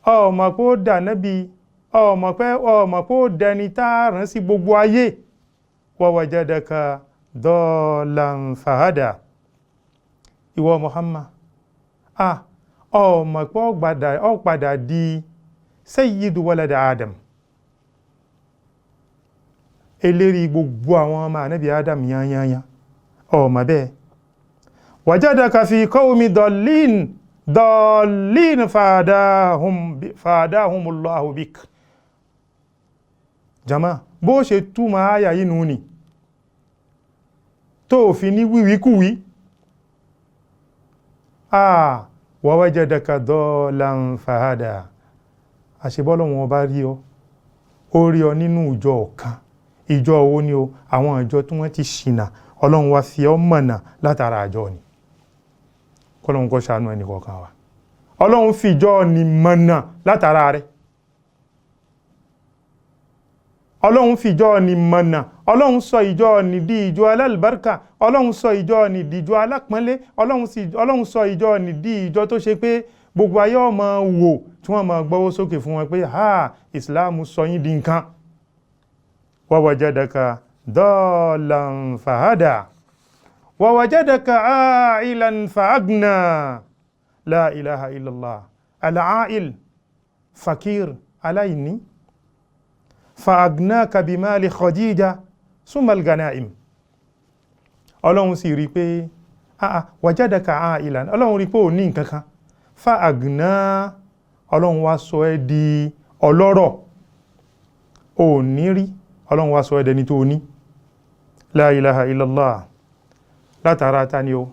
Ó mọ̀ pé ó dà nábì, ó mọ̀ pé ó dẹni tààrán sí gbogbo ayé. Wa wajadaka dallan fahada. Ìwọ Muhammad, ó mọ̀ pé ó padà di sayyidu walad Adam, eléri gbogbo àwọn ọmọ ànábì Adam yányányá. Ó mọ̀ bẹ́ẹ̀. Wajadaka fi qawmi dallin fadahumullahu bik. Jama, bó ṣe túmọ̀ àyà yìí nù ni tó fi ní wíwíkúwí. Wa wajadaka dallan fahada. Àṣebọ́lọ́wọ́n ọba rí ọ, ó rí ọ nínú ìjọ ọ̀kan. Ìjọ owó ni o, àwọn ìjọ tí wọ́n ti ṣìnà, Ọlọ́run wá fi ọ mọ̀nà látara àjọ ni. Kọ́lọ́run kó ṣàánú ẹnì kọ̀ọ̀kan wa. Ọlọ́run fi ìjọ ni mọ̀nà látara rẹ̀. ọlọ́run fi ìjọ ni mọ̀nà, ọlọ́run sọ ìjọ ni di ìjọ alálùbáríkà, ọlọ́run sọ ìjọ ni di ìjọ alápọ́nlé, ọlọ́run sọ ìjọ ni di ìjọ tó ṣe pé gbogbo ayé ó máa wò tí wọ́n máa gbọ́wọ́ sókè fún wọn pé ha ìsìláàmù sọ yín di nǹkan. wa wajadaka dalan fahada wa wajadaka ailan faagna. La ilaha illallah. Al-ail, fakir, aláìní. Fa'agnaka bimali Khadija summa al-ganaim. Ọlọ́run sì rí pé wajadaka ailan, ọlọ́run rí pé ò ní nǹkan kan. Fa'agna, ọlọ́run wá sọ ẹ́ di ọlọ́rọ̀. Ò ní rí, ọlọ́run wá sọ ẹ́ dẹni tó ní. La ilaha illallah. Látara tani o,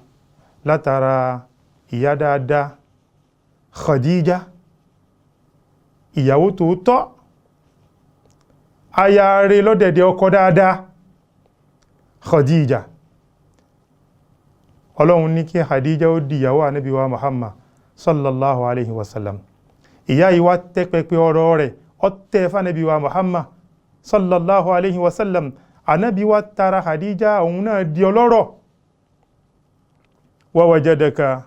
látara ìyá dáadáa Khadija, ìyàwó tòótọ́, aya rẹ̀ lọ́dẹ̀dẹ̀ ọkọ dáadáa Khadija. Ọlọ́run ní kí Khadija ó di ìyàwó Ànábì wa Muhammad sallallahu alaihi wasallam. Ìyá yìí wá tẹ́ pẹpẹ ọ̀rọ̀ rẹ̀, ó tẹ́ f'Ànábì wa Muhammad sallallahu alaihi wasallam. Ànábì wa tara Khadija òun náà di ọlọ́rọ̀. Wa wajadaka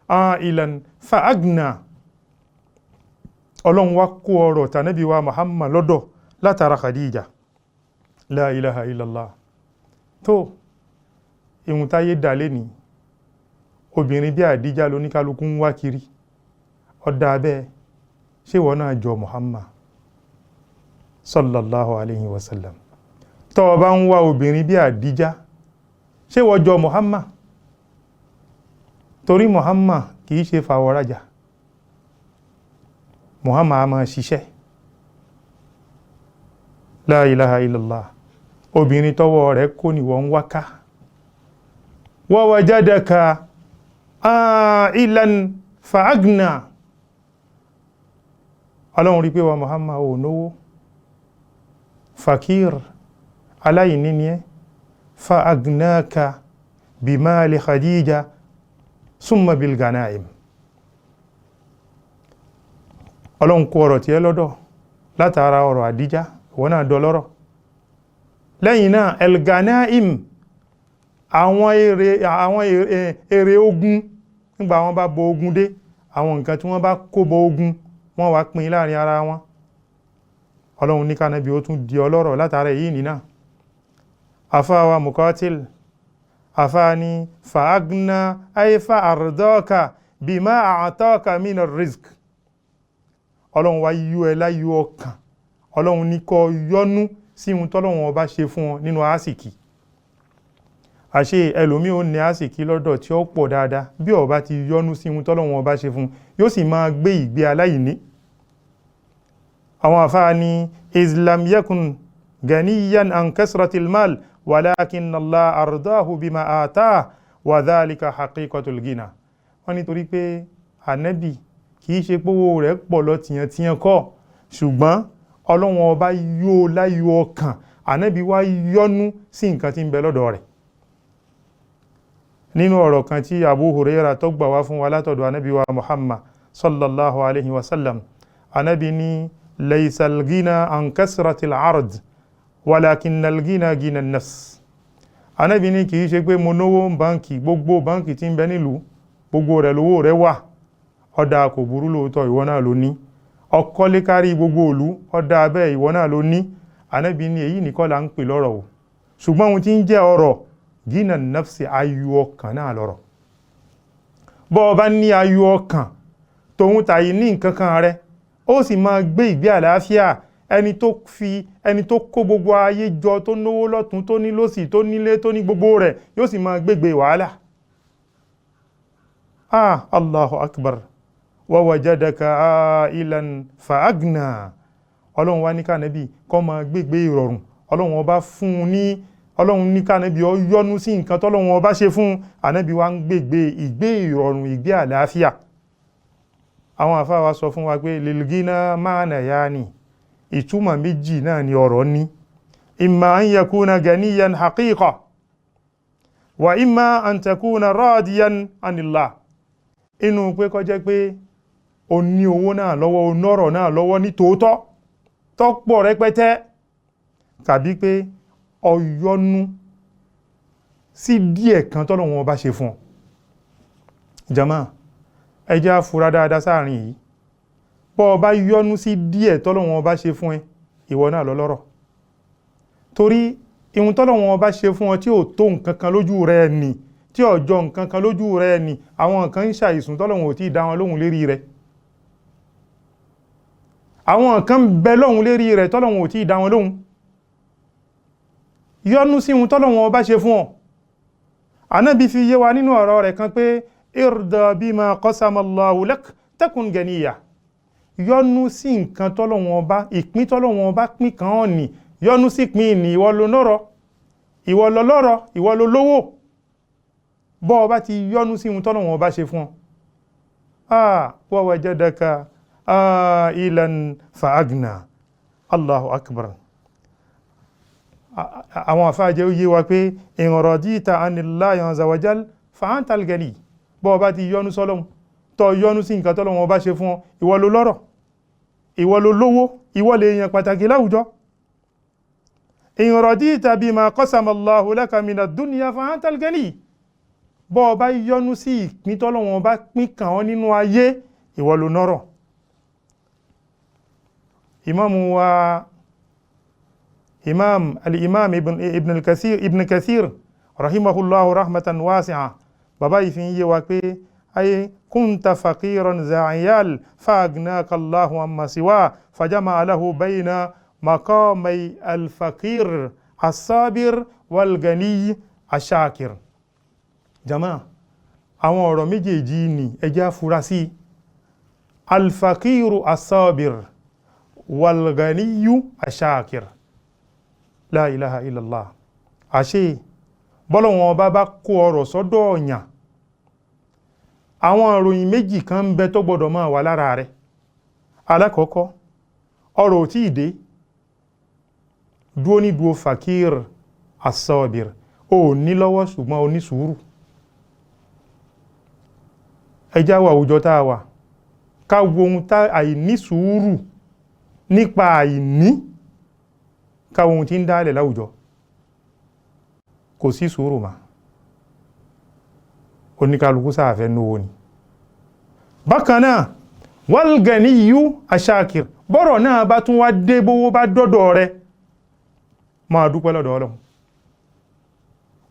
ailan fa'agna. Ọlọ́run wá kó ọrọ̀ t'Ànábì wa Muhammad lọ́dọ̀ látara Khadija. La ilaha illallah. Tó ìhun táyé dálé ní obìnrin bí Àdíjà lóníkálukú ń wá kiri. Ọ̀dà abẹ́ ṣé wọ́n náà jọ Muhammad sallallahu alaihi wasallam. Tó bá ń wá obìnrin bí Àdíjà ṣé wọ́n jọ Muhammad? Torí Muhammad kìí ṣe fàwọ̀rajà. Muhammad a máa ṣiṣẹ́. La ilaha illallah. Obìnrin tọ́wọ́ rẹ̀ kó ní wọ́n wáká. Wa wajadaka ailan fa'agna. Ọlọ́run rí pé wa Muhammad ò náwó. Fakir, aláìní ni ẹ́. Fa'agnaka bimali Khadija summa bil ganaim. Ọlọ́run kó ọrọ̀ tí ẹ lọ́dọ̀ látara ọrọ̀ Àdíjà, wọ́n náà dọlọ́rọ̀. Lẹ́yìn náà el ganaim, àwọn èrè ogun, nígbà wọ́n bá bọ ogun dé, àwọn nǹkan tí wọ́n bá kó bọ ogun wọ́n wá pín láàrin ara wọn. Ọlọ́run ní k'Ànábì ó tún di ọlọ́rọ̀ látara èyí nínà. Afáwa Muqatil, afá ni fa'agna ay fa'ardaka bima a'taka min ar-rizq. Ọlọ́run wá yú ẹ láyú ọkàn. Ọlọ́run ní kó yọ́nú sí ohun tọ́lọ́run ọba ṣe fún ọ nínú àsìkí. Àṣé ẹlòmí ó ní àsìkí lọ́dọ̀ tí ó pọ̀ dáadáa, bí ó bá ti yọ́nú sí ohun tọ́lọ́run ọba ṣe fún yóò sì máa gbé ìgbé aláìní. Àwọn àfáà ní islam yakun ganiyan an kasratil mal walakin Allah ardahu bima ata wa dhalika haqiqatul gina. Wọ́n ní torí pé Ànábì kìí ṣe pówó rẹ̀ pọ̀ lọ tìyàntìyàn kọ́, ṣùgbọ́n Ọlọ́run ọba yóò láyọ̀ ọkàn. Ànábì wá yọ́nú sí nǹkan tí ń bẹ lọ́dọ̀ rẹ̀. Nínú ọ̀rọ̀ kan tí Abu Hurairah tó gbà wá fún wa látọ̀dọ̀ Ànábì wa Muhammad sallallahu alaihi wasallam. Ànábì ní laysal ghina an kasratil ard walakinnal ghina ghina an-nafs. Ànábì ní kìí ṣe pé mo náwó báńkì, gbogbo báńkì tí ń bẹ nílùú gbogbo rẹ̀ lówó rẹ̀ wà. Ọ̀dà kò burú lóòótọ́, ìwọ náà ló ní. Ọkọ́lé kárí gbogbo ìlú, ọ̀dà abẹ́ ìwọ náà ló ní. Ànábì ní èyí nìkan là ń pè lọ́rọ̀ o. Ṣùgbọ́n ohun tí ń jẹ́ ọrọ̀ gínà nafsi, ayọ̀ ọkàn náà lọ́rọ̀. Bọ́ ọba ní ayọ̀ ọkàn tòun tàyí ní nǹkan kan rẹ̀, ó sì máa gbé ìgbé àlàáfíà. Ẹni tó kó gbogbo ayé jọ, tó náwó lọ́tún, tó ní lósì, tó nílé, tó ní gbogbo rẹ̀, yóò sì máa gbégbé wàhálà. Allahu akbar. Wa wajadaka ailan fa'agna. Ọlọ́run wá ní k'Ànábì kó máa gbégbé ìrọ̀rùn. Ọlọ́run ọba fún ní, Ọlọ́run ní k'Ànábì ó yọ́nú sí nǹkan tọ́lọ́run ọba ṣe fún. Ànábì wá ń gbégbé ìgbé ìrọ̀rùn, ìgbé àlàáfíà. Àwọn àfáà wa sọ fún wa pé lilgina ma'na yani, ìtumọ̀ méjì náà ni ọ̀rọ̀ ní. Imma an yakuna ganiyan haqiqa wa imma an takuna radiyan anillah. Inú pé kó jẹ́ pé o ní owó náà lọ́wọ́, o nọ́rọ̀ náà lọ́wọ́ ní tòótọ́, tọ́pọ̀ rẹpẹtẹ. tàbí pé o yọ́nú sí díẹ̀ kan tọ́lọ́run ọba ṣe fún ọ. Jàmáà, ẹ jẹ́ á fura dáadáa sáàrin yìí. Bọ́ ọba yọ́nú sí díẹ̀ tọ́lọ́run ọba ṣe fún ẹ, ìwọ náà lọ́lọ́rọ̀. Torí ìhun tọ́lọ́run ọba ṣe fún ọ tí ò tó nǹkan kan lójú rẹ nì, tí ò jọ nǹkan kan lójú rẹ nì, àwọn nǹkan ń ṣàìsùn tọ́lọ́run ò tí ì dá wọn lóhùn lérí rẹ. Àwọn nǹkan ń bẹ lóhùn lérí rẹ tọ́lọ́run ò tí ì dá wọn lóhùn. Yọ́nú sí ìhun tọ́lọ́run ọba ṣe fún ọ. Ànábì fi yé wa nínú ọ̀rọ̀ rẹ̀ kan pé irda bima qasama Allahu lak takun ganiya. Yọ́nú sí nǹkan tọ́lọ́run ọba, ìpín tọ́lọ́run ọba pín kan hàn ní, yọ́nú sí pín ní ìwọ ló lọ́rọ̀, ìwọ ló lọ́rọ̀, ìwọ ló lówó. Bọ́ ọba ti yọ́nú sí ìhun tọ́lọ́run ọba ṣe fún ọ. Wa wajadaka ilan fa'agna. Allahu akbar. Àwọn àfáàjẹ́ ó yé wa pé in radita anillahi azza wa jal fa antal gani. Bọ́ ọba ti yọ́nú sọ́lọ́run, tó yọ́nú sí nǹkan tọ́lọ́run ọba ṣe fún ọ, ìwọ ló lọ́rọ̀, ìwọ ló lówó, ìwọ lè yàn pàtàkì láwùjọ. In radita bima qasama Allahu laka mina dunya fa antal gani. Bọ́ ọba yọ́nú sí ìpín tọ́lọ́run ọba pín kàn ọ́ nínú ayé, ìwọ ló nọ́rọ̀. Imam Ibn Kathir rahimahullahu rahmatan wasi'a, bàbá yìí fi ń yé wa pé ayé kunta faqiran za'iyal fa'agnaka Allahu amma siwa fajama'a lahu bayna maqamay al-faqir as-sabir wal-ghani ash-shakir. Jàmáà, àwọn ọ̀rọ̀ méjèèjì ni ẹ jẹ́ á fura sí. Al-faqiru as-sabir wal-ghani ash-shakir. La ilaha illallah. Àṣé bọ́lọ̀wọ̀n ọba bá kó ọrọ̀ sọ́dọ̀ ọ̀yàn, àwọn ìròyìn méjì kan ń bẹ tó gbọdọ̀ máa wà lára rẹ̀. Alákọ̀ọ́kọ́, ọrọ̀ ò tí ì dé, dúó ní dúó fakir as-sabir, ó ní lọ́wọ́ ṣùgbọ́n ó ní sùúrù. Ẹ já wà àwùjọ tá a wà, ká wo ohun tá àìní sùúrù nípa àìní, ká wo ohun tí ń dálẹ̀ láwùjọ. Kò sí sùúrù mà. Oníkálukú sáàfẹ́ nóó ni. Bákan náà, wal ganiyyu ash-shakir. Bọ́rọ̀ náà bá tún wá dé bówó bá dọ́dọ̀ rẹ, máa dúpẹ́ lọ́dọ̀ Ọlọ́run.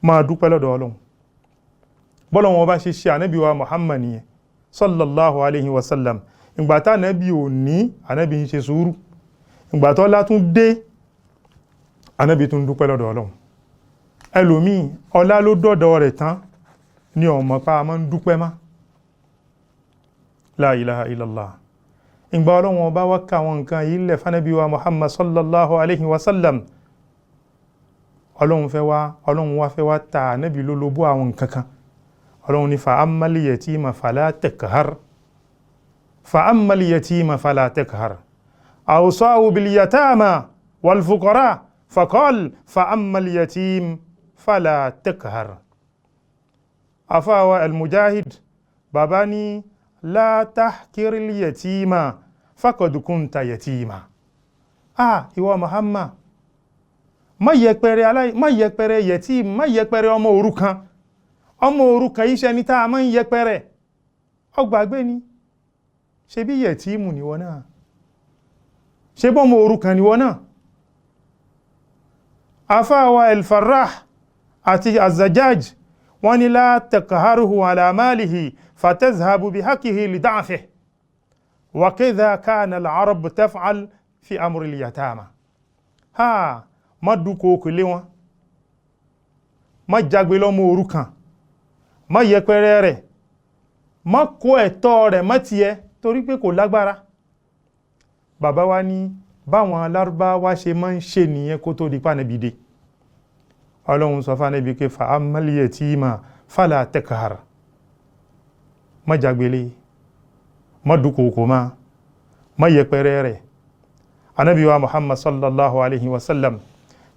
Máa dúpẹ́ lọ́dọ̀ Ọlọ́run. Bọ́lọ̀ wọn bá ṣe ṣe ànábì wa Muhammad yẹn, sallallahu alaihi wasallam. Ìgbàtá ànábì ò ní, ànábì ń ṣe sùúrù. Ìgbàtọ́ látún dé, ànábì tún dúpẹ́ lọ́dọ̀ Ọlọ́run. Ẹlòmíì ọlá ló dọ́dọ̀ rẹ̀ tán ní ọmọ pa máa ń dúpẹ́ má. La ilaha illallah. Ìgbà Ọlọ́run ọba wá ká àwọn nǹkan yìí lẹ̀ fánàbí wa Muhammad sallallahu alaihi wasallam. Ọlọ́run wá fẹ́ wá ta ànábì lólobó àwọn nǹkan kan. Ọlọ́run ní fa'ammal yatima fala takhar. Fa'ammal yatima fala takhar. Awsa'u bil yatama wal fuqara faqal fa'ammal yatim fala takhar. Afáwa al-Mujahid, bàbá ní la tahkiril yatima faqad kunta yatima. Ìwọ Muhammad, má yẹpẹrẹ yatim, má yẹpẹrẹ ọmọ òrukàn. Ọmọ òrukàn iṣẹ́ ní táa máa ń yẹpẹrẹ. Ó gbàgbé ni, ṣe bí yẹtímù níwọ náà, ṣe bọ́mọ òrukàn níwọ náà. Afáwa al-Farrah àti az-Zajjaj, wọ́n ní la taqharhu ala malihi fatazhabu bihaqqihi lida'fihi wa kadha kana al-arab taf'al fi amri al-yatama. Má dúkòókò lé wọn, má jágbe lọ́mọ òrukàn, má yẹpẹrẹ rẹ̀, má kó ẹ̀tọ́ rẹ̀ má tiẹ̀ torí pé kò lágbára. Bàbá wa ní báwọn Lárúbáwá ṣe máa ń ṣe nìyẹn kó tó di pànàbí dé. Ọlọ́run sọ fánàbí pé fa'ammal yatima fala takhar. Má jágbélé, má dúkòókò má yẹpẹrẹ rẹ̀. Ànábì wa Muhammad sallallahu alaihi wasallam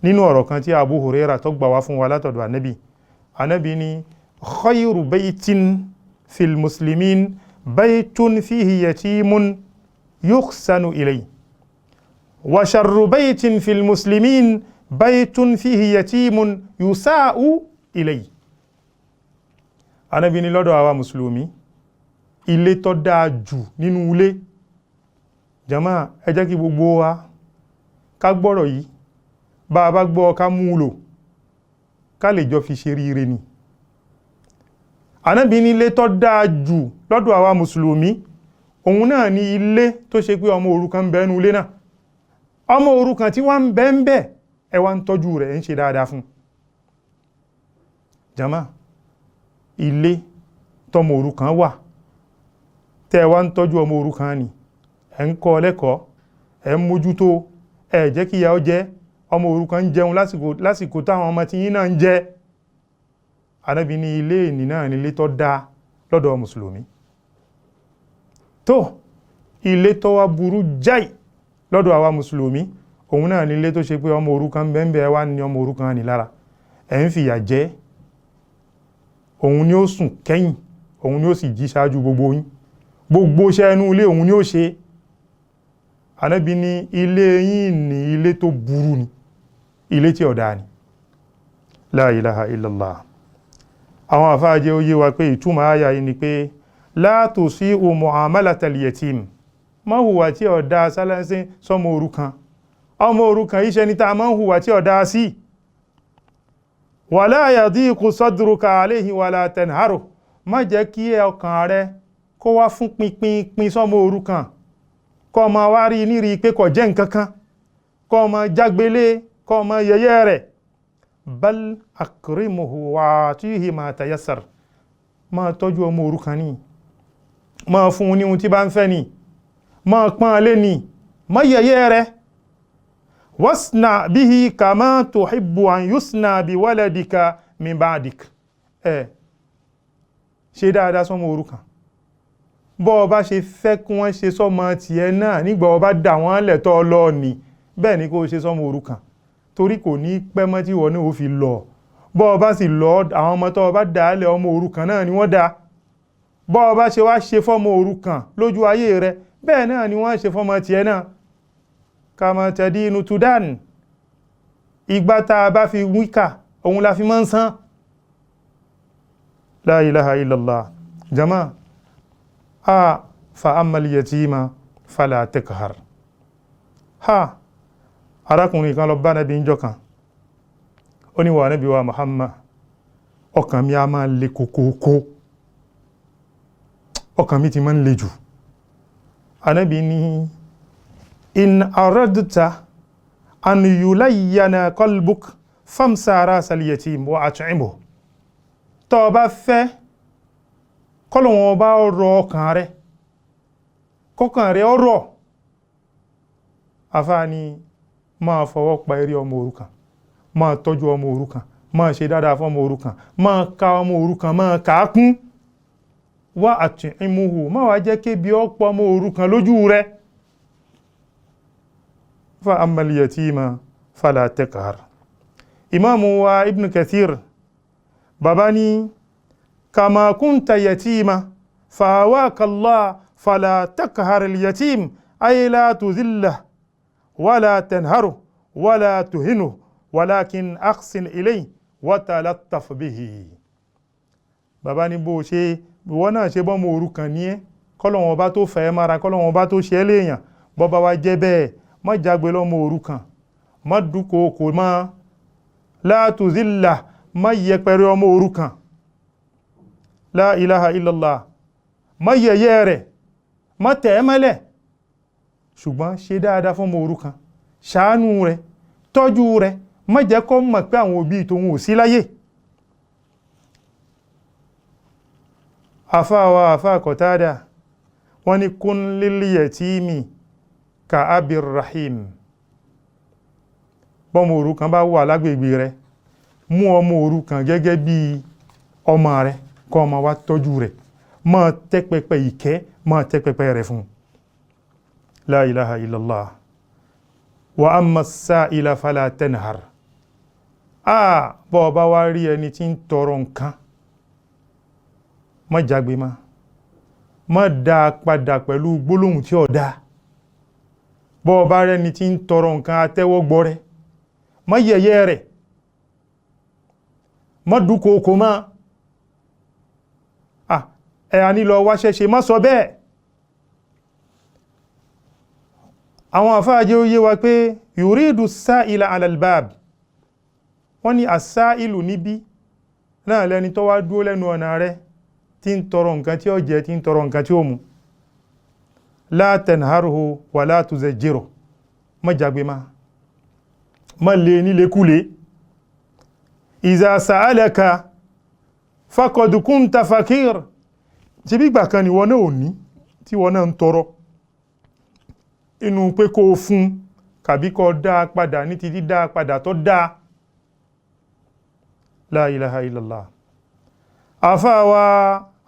nínú ọ̀rọ̀ kan tí Abu Huraira tó gbà wá fún wa látọ̀dọ̀ Ànábì ní khayru baytin fil muslimin baytun fihi yatimun yukhsanu ilayhi wa sharru baytin fil muslimin baytun fihi yatimun yusa'u ilayhi. Ànábì ní lọ́dọ̀ àwa mùsùlùmí ilé tó dáa jù nínú ilé, jàmáà ẹ jẹ́ kí gbogbo wa ká gbọ́rọ̀ yìí, bá a bá gbọ́ ká mú lò ká lè jọ fi ṣe ríire ni. Ànábì ní ilé tó dáa jù lọ́dọ̀ àwa mùsùlùmí òun náà ni ilé tó ṣe pé ọmọ òrukàn ń bẹ nínú ilé náà. Ọmọ òrukàn tí wọ́n ń bẹ ń bẹ ẹ wá ń tọ́jú rẹ̀ ń ṣe dáadáa fún. Jàmáà ilé tọmọ òrukàn wà tẹ́ wá ń tọ́jú ọmọ òrukàn ni, ẹ̀ ń kọ́ lẹ́kọ̀ọ́, ẹ̀ ń mójútó, ẹ̀ jẹ́ kí ìyà ó jẹ, ọmọ òrukàn ń jẹun lásìkò táwọn ọmọ tí yín náà ń jẹ. Ànábì ní ilé ìní náà ní ilé tó dáa lọ́dọ̀ mùsùlùmí. Tó ilé tó wá burú jáì lọ́dọ̀ àwa mùsùlùmí òun náà ní ilé tó ṣe pé ọmọ òrukàn bẹ́ẹ̀ wá ní ọmọ òrukàn ní lára, ẹ̀ ń fìyà jẹ, òun ni ó sùn kẹ́yìn, òun ni ó sì jí ṣáájú gbogbo yín, gbogbo iṣẹ́ inú ilé òun ni ó ṣe. Ànábì ní ilé yín ní ilé tó burú ni, ilé tí ọ̀dá ni. La ilaha illallah. Àwọn àfáà jẹ́ ó yé wa pé ìtumọ̀ àyà yìí ni pé la tusi'u mu'amalatal yatim, má hùwà tí ọ̀dá sálẹ́sí sọmọ òrukàn. Ọmọ òrukàn iṣẹ́ ni ta má hùwà tí ọ̀dá sí. Wala yadiqu sadruka alayhi wala tanharu, má jẹ́ kí ọkàn rẹ kó wá fún pinpin sọmọ òrukàn, kó má wá rí nírí pé kò jẹ́ nǹkankan, kó má jágbélé, kó má yẹyẹ rẹ̀. Bal akrimuhu wa atihi ma tayassar, má tọ́jú ọmọ òrukàn ni, má fún un ní ohun tí bá ń fẹ́ ni, má pọ́n lé ni, má yẹyẹ rẹ̀. Wasna bihi kama tuhibbu an yusna bi waladika min ba'dik. Ṣe dáadáa sọ́mọ òrukàn bó bá ṣe fẹ́ kí wọ́n ṣe sọ́mọ tiẹ̀ náà nígbà ó bá dà wọ́n lẹ̀ tó lọ ní, bẹ́ẹ̀ ni kó ṣe sọ́mọ òrukàn, torí kò ní pẹ́ mọ́ tí wọ́n ní ó fi lọ. Bó bá sì lọ àwọn ọmọ tó bá dà lẹ̀ ọmọ òrukàn náà ni wọ́n dá. Bó bá ṣe wá ṣe fọ́mọ òrukàn lójú ayé rẹ̀, bẹ́ẹ̀ náà ni wọ́n ṣe fọ́mọ tiẹ̀ náà. Kama tadinu tudan, ìgbà tá a bá fi wíkà òun la fi máa ń san. La ilaha illallah. Jàmáà fa ammal yatima fala takhar. Arákùnrin kan lọ bá Nábì ńjọ́ kan, ó ní wà Nábì wa Muhammad, ọkàn mi a máa le kòkòkò, ọkàn mi ti máa ń le jù. Ànábì ní in aradta an yulayyana qalbuk famsa rasal yatim wa at'imhu. Tó bá fẹ́ k'Ọlọ́hun bá rọ̀ ọkàn rẹ̀, kọ́kàn rẹ̀ ọ̀rọ̀, àfáàní máa fọwọ́ pa eré ọmọ òrukàn, máa tọ́jú ọmọ òrukàn, máa ṣe dáadáa fún ọmọ òrukàn, máa ka ọmọ òrukàn, máa kà á kún. Wa at'imhu, má wá jẹ́ kébi ọ̀pọ̀ ọmọ òrukàn lójú rẹ̀. Fa ammal yatima fala takhar. Imamu wa Ibn Kathir bàbá ní kama kunta yatima fa'awaka Allah fala takhar al-yatim ay la tuzillah wala tanharu wala tuhinu walakin ahsin ilayhi wa talattaf bihi. Bàbá ní bó ṣe wọ́n náà ṣe bọ́mọ òrukàn ní ẹ́, k'Ọlọ́hun bá tó fẹ́ mara, k'Ọlọ́hun bá tó ṣe léèyàn, bó bá wá jẹ́ bẹ́ẹ̀ má jágbe lọ́mọ òrukàn, má dúkòókò má, la tuzillah, má yẹpẹrẹ ọmọ òrukàn. La ilaha illallah. Má yẹyẹ rẹ̀, má tẹ̀ mọ́lẹ̀, ṣùgbọ́n ṣe dáadáa fún ọmọ òrukàn, ṣàánú rẹ̀, tọ́jú rẹ̀, má jẹ́ kó mọ̀ pé àwọn òbí tòun ò sí láyé. Àfáà Qatada wọ́n ní kun lil yatimi ka abir rahim. Bọ́mọ òrukàn bá wà lágbègbè rẹ̀, mú ọmọ òrukàn gẹ́gẹ́ bí ọmọ rẹ̀, kó máa wá tọ́jú rẹ̀, máa tẹ́ pẹpẹ ìkẹ́, máa tẹ́ pẹpẹ rẹ̀ fún. La ilaha illallah. Wa amma as-sa'ila fala tanhar. Bó bá wá rí ẹni tí ń tọrọ nǹkan, má jágbe má, má dá padà pẹ̀lú gbólóhùn tí ó dá. Bó bá rẹ́ni tí ń tọrọ nǹkan atẹ́wọ́gbọ́ rẹ̀, má yẹ̀yẹ́ rẹ̀ má dúkòókò má ẹ̀yà nílọ wáṣẹ́ ṣe má sọ bẹ́ẹ̀. àwọn àfáàjẹ́ ó yé wa pé yuridu sáìlà alalbab wọ́n ní àsáìlù níbí náà lẹ́ni tó wá dúó lẹ́nu ọ̀nà rẹ̀ tí ń tọrọ nǹkan tí ó jẹ tí ń tọrọ nǹkan tí ó mu. la tanharhu wa la tuzajjiru má jagbe má lè nílé kúlé. iza sa'alaka faqad kunta fakir ṣe bí ìgbà kan ni wọ́n náà ò ní tí wọ́n náà ń tọrọ inú pé kó fún kàbí kó dá padà ní ti dídá padà tó dá. la ilaha illallah.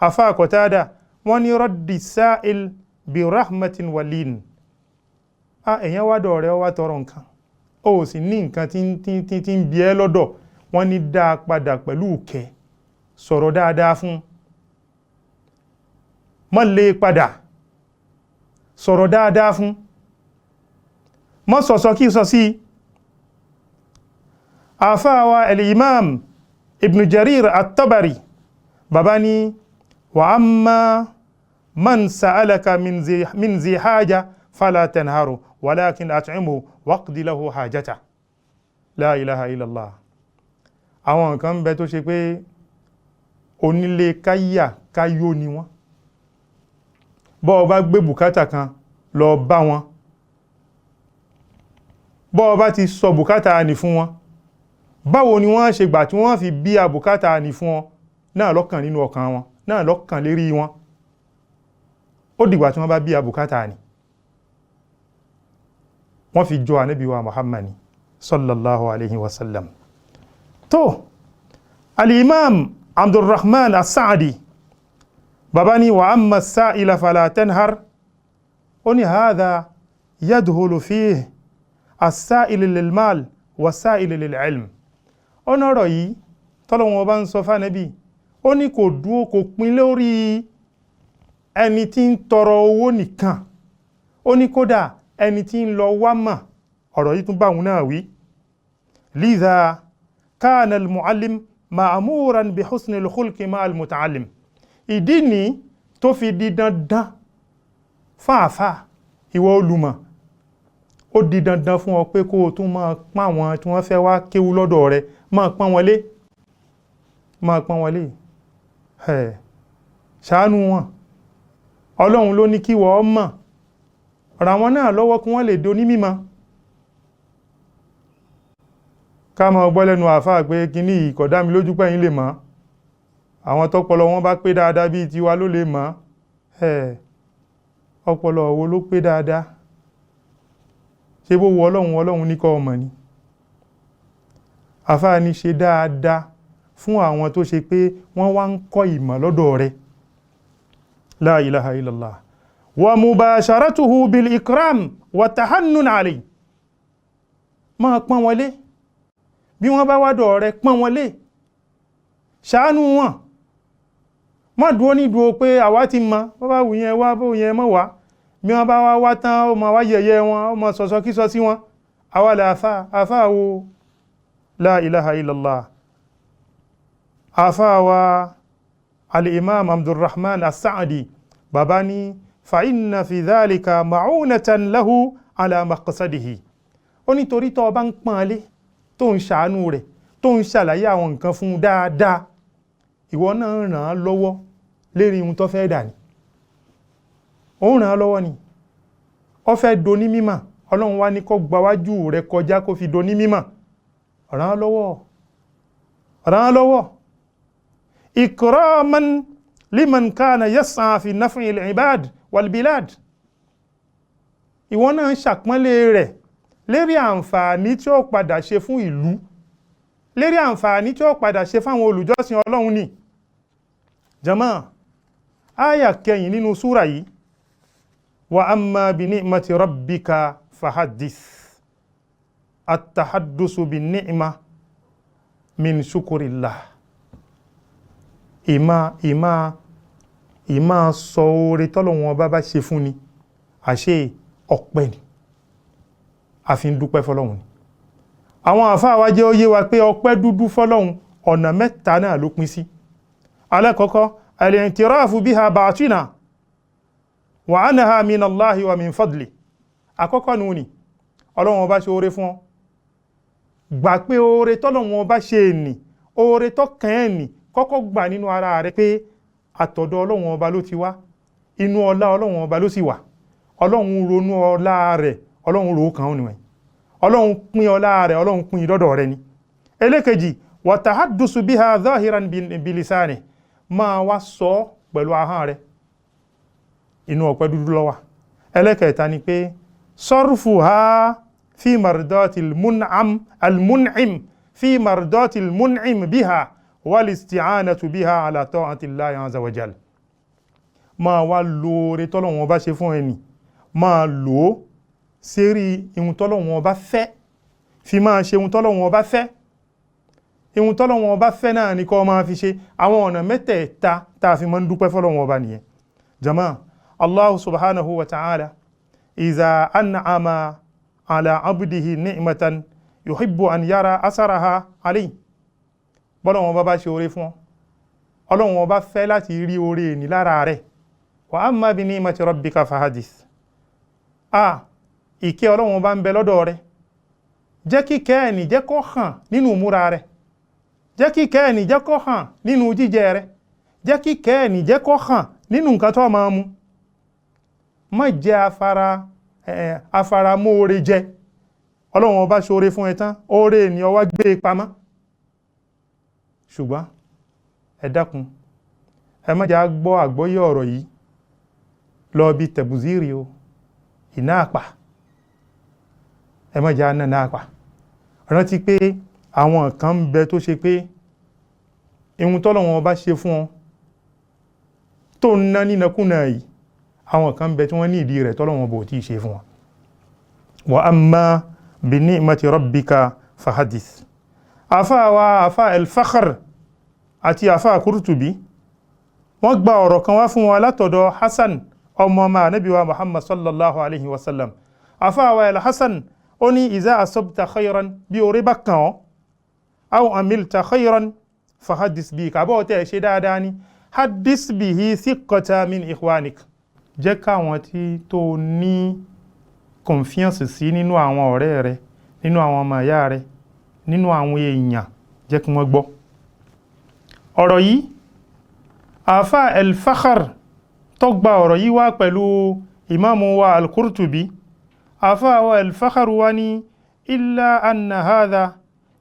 àfáà Qatada wọ́n ní raddi sa'il bi rahmatin walin. èyàn wádọ̀ rẹ̀ wá tọrọ nǹkan ó sì ní nǹkan tí ń bí ẹ lọ́dọ̀ wọ́n ní dá padà pẹ̀lú ìkẹ́ sọ̀rọ̀ dáadáa fún má lé padà sọ̀rọ̀ dáadáa fún má sọ̀sọ̀ kí sọ sí. àfáàwà al-imam ibn jarir at-tabari bàbá ní wa amma man sa'alaka min zi haja fala tanharu walakin at'imu waqdi lahu hajata. la ilaha illallah. àwọn nǹkan bẹ tó ṣe pé onílé káyà káyó ni wọ́n bọ́ bá gbé bùkátà kan lọ bá wọn bọ́ bá ti sọ bùkátà ní fún wọn báwo ni wọ́n ṣe gbà tí wọ́n fi bí a bùkátà ní fún wọn náà lọ́kàn nínú ọkàn wọn náà lọ́kàn lérí wọn ó dìgbà tí wọ́n bá bí a bùkátà ní. wọ́n fi jọ ànábì wa Muhammad sallallahu alaihi wasallam. tó al-imam Abdurrahman as-Sa'di bàbá ní wa amma as-sa'ila fala tanhar ó ní hadha yadkhulu fihi as-sa'il lil-mal was-sa'il lil-ilm. ó nọ́rọ̀ yìí tọ́lọ́wọ́n bá ń sọ fánẹ́bí ó ní kò dúó kò pín lórí ẹni tí ń tọrọ owó nìkan ó ní kódà ẹni tí ń lọ wá mà ọ̀rọ̀ yìí tún bá òun náà wí. lidha kana al-mu'allim ma'muran bi husni al-khulqi ma'a al-muta'allim. ìdí ni tó fi di dandan fáàfáà ìwọ olùmọ̀ ó di dandan fún ọ pé kó o tún máa pọ́n àwọn tí wọ́n fẹ́ wá kéwú lọ́dọ̀ rẹ máa pọ́n wọn lé ṣàánú wọn. ọlọ́run ló ní kí wọ́n mọ̀ ra wọn náà lọ́wọ́ kí wọ́n lè do ní mímọ̀. ká máa gbọ́ lẹ́nu àfáà pé kíní kò dá mi lójú pẹ́yìn lè mọ̀ àwọn tọ́pọlọ wọn bá pé dáadáa bíi tiwa ló lè mọ̀ ọpọlọ wo ló pé dáadáa ṣé bó wọ ọlọ́run ní kọ́ ọmọ ni. àfáà ní ṣe dáadáa fún àwọn tó ṣe pé wọ́n wá ń kọ́ ìmọ̀ lọ́dọ̀ rẹ̀. la ilaha illallah. wa mubasharatuhu bil ikram wa tahannun alayhi. máa pọ́n wọn lé bí wọ́n bá wádọ̀ rẹ̀ pọ́n wọn lé ṣàánú wọn má dúó ní dúó pé àwa ti mọ̀ bó bá wù yẹn wá bó yẹn mọ́ wá bí wọ́n bá wá tán ó máa wá yẹ̀yẹ́ wọn ó máa sọ̀sọ̀ kí sọ sí wọn àwa lè àfáà wo. la ilaha illallah. àfáà wa al-imam Abdurrahman as-Sa'di bàbá ní fa inna fi dhalika ma'unatan lahu ala maqsadihi. ó nítorí tó bá ń pọ́n lé tó ń ṣàánú rẹ̀ tó ń ṣàlàyé àwọn nǹkan fún dáadáa ìwọ náà ràn án lọ́wọ́ lérí ohun tó fẹ́ dà ní. ó ń ràn án lọ́wọ́ ni ó fẹ́ do ní mímọ̀ ọlọ́run wá ní kó gbáwájú rẹ̀ kọjá kó fi do ní mímọ̀ ràn án lọ́wọ́. ikraman liman kana yas'a fi naf'i al-ibad wal bilad. ìwọ náà ń ṣàpọ́nlé rẹ̀ lérí àǹfààní tí ó padà ṣe fún ìlú lérí àǹfààní tí ó padà ṣe fáwọn olùjọ́sìn ọlọ́run ni. jama áyà kẹyìn nínú súra yìí wa amma bi ni'mati rabbika fahaddith at-tahaddusu bin ni'ma min shukurillah. ìmá sọ oore tọ́lọ́run bá ṣe fún ni àṣẹ ọpẹ́ ni a fi ń dúpẹ́ fọ́lọ́run ni àwọn àfáà wa jẹ́ ó yé wa pé ọpẹ́ dúdú fọ́lọ́hun ọ̀nà mẹ́ta náà ló pín sí. alákọ̀ọ́kọ́ al-i'tirafu biha batina wa annaha min Allahi wa min fadli. àkọ́kọ́ nù ní ọlọ́run ọba ṣe oore fún ọ, gbà pé oore tọ́lọ́run ọba ṣe ní oore tọ́kàn ẹ̀ ní kọ́kọ́ gbà nínú ara rẹ pé àtọ̀dọ̀ ọlọ́run ọba ló ti wá, inú ọlá ọlọ́run ọba ló sì wà. ọlọ́run ronú ọlá rẹ̀, ọlọ́run rò kàn án nìwọ̀n, ọlọ́run pín ọlá rẹ̀, ọlọ́run pín ìdọ́dọ̀ rẹ̀ ni. ẹlẹ́kejì wa tahaddusu biha zahiran bilisani, máa wá sọ pẹ̀lú ahọ́n rẹ̀, inú ọpẹ́ dúdú ló wà. ẹlẹ́kẹta ni pé sarfuha fi mardatil mun'im fi mardatil mun'im biha wal isti'anatu biha ala ta'ati Allahi azza wa jal. máa wá lóore tọ́lọ́run bá ṣe fún ẹni, máa lò ó sérí ihun tọ́lọ́run bá fẹ́, fi máa ṣe ihun tọ́lọ́run bá fẹ́. ihun tọ́lọ́run bá fẹ́ náà ni kó máa fi ṣe. àwọn ọ̀nà mẹ́tẹ̀ẹ̀ta tá a fi máa ń dúpẹ́ fọ́lọ́run ọba nìyẹn. jama, Allahu subhanahu wa ta'ala iza an'ama ala abdihi ni'matan yuhibbu an yara asaraha alayhi. bọ́lọ́run ọba bá ṣe oore fún ọ, ọlọ́run ọba fẹ́ láti rí oore ní lára rẹ̀. wa amma bi ni'mati rabbika fahadith. ìkẹ́ ọlọ́run ọba ń bẹ lọ́dọ̀ rẹ̀, jẹ́ kí kẹ́ ẹni jẹ́ kó hàn nínú múra rẹ̀, jẹ́ kí kẹ́ ẹni jẹ́ kó hàn nínú jíjẹ rẹ̀, jẹ́ kí kẹ́ ẹni jẹ́ kó hàn nínú nǹkan tó máa mu. má jẹ́ afaramóore jẹ. ọlọ́run ọba ṣoore fún ẹ tán, oore ni ó wá gbé pamọ́. ṣùgbọ́n ẹ dákun, ẹ má jẹ́ gbọ́ àgbọ́yé ọ̀rọ̀ yìí lọ bí tẹ̀bùzírì o, iná àpà. ẹ má jẹ́ iná àpà. rántí pé àwọn kan ń bẹ tó ṣe pé ihun tọ́lọ́run ọba ṣe fún ọ tó ń ná nínakúnà yìí, àwọn kan ń bẹ tí wọ́n ní ìdí rẹ̀ tọ́lọ́run ọba ò tí ì ṣe fún wọn. wa amma bi ni'mati rabbika fahadith. àfà al-Fakhr àti àfà Qurtubi wọ́n gba ọ̀rọ̀ kan wá fún wa látọ̀dọ̀ Hasan ọmọ ọmọ Ànábì wa Muhammad sallallahu alaihi wasallam. àfà wa al-Hasan ó ní iza asabta khayran, bí orí bá kàn ọ́, aw amilta khayran fahadis bihi, kàbọ̀ tẹ́ ṣe dáadáa ní hadis bihi thiqata min ikhwanik. jẹ́ káwọn tí tó ní confiance sí nínú àwọn ọ̀rẹ́ rẹ, nínú àwọn ọmọ ìyá rẹ, nínú àwọn èèyàn, jẹ́ kí wọ́n gbọ́. ọ̀rọ̀ yìí àfà al-Fakhr tó gba ọ̀rọ̀ yìí wá pẹ̀lú ìmáàmù wa al-Qurtubi. àfà wa al-Fakhr wa ní illa anna hadha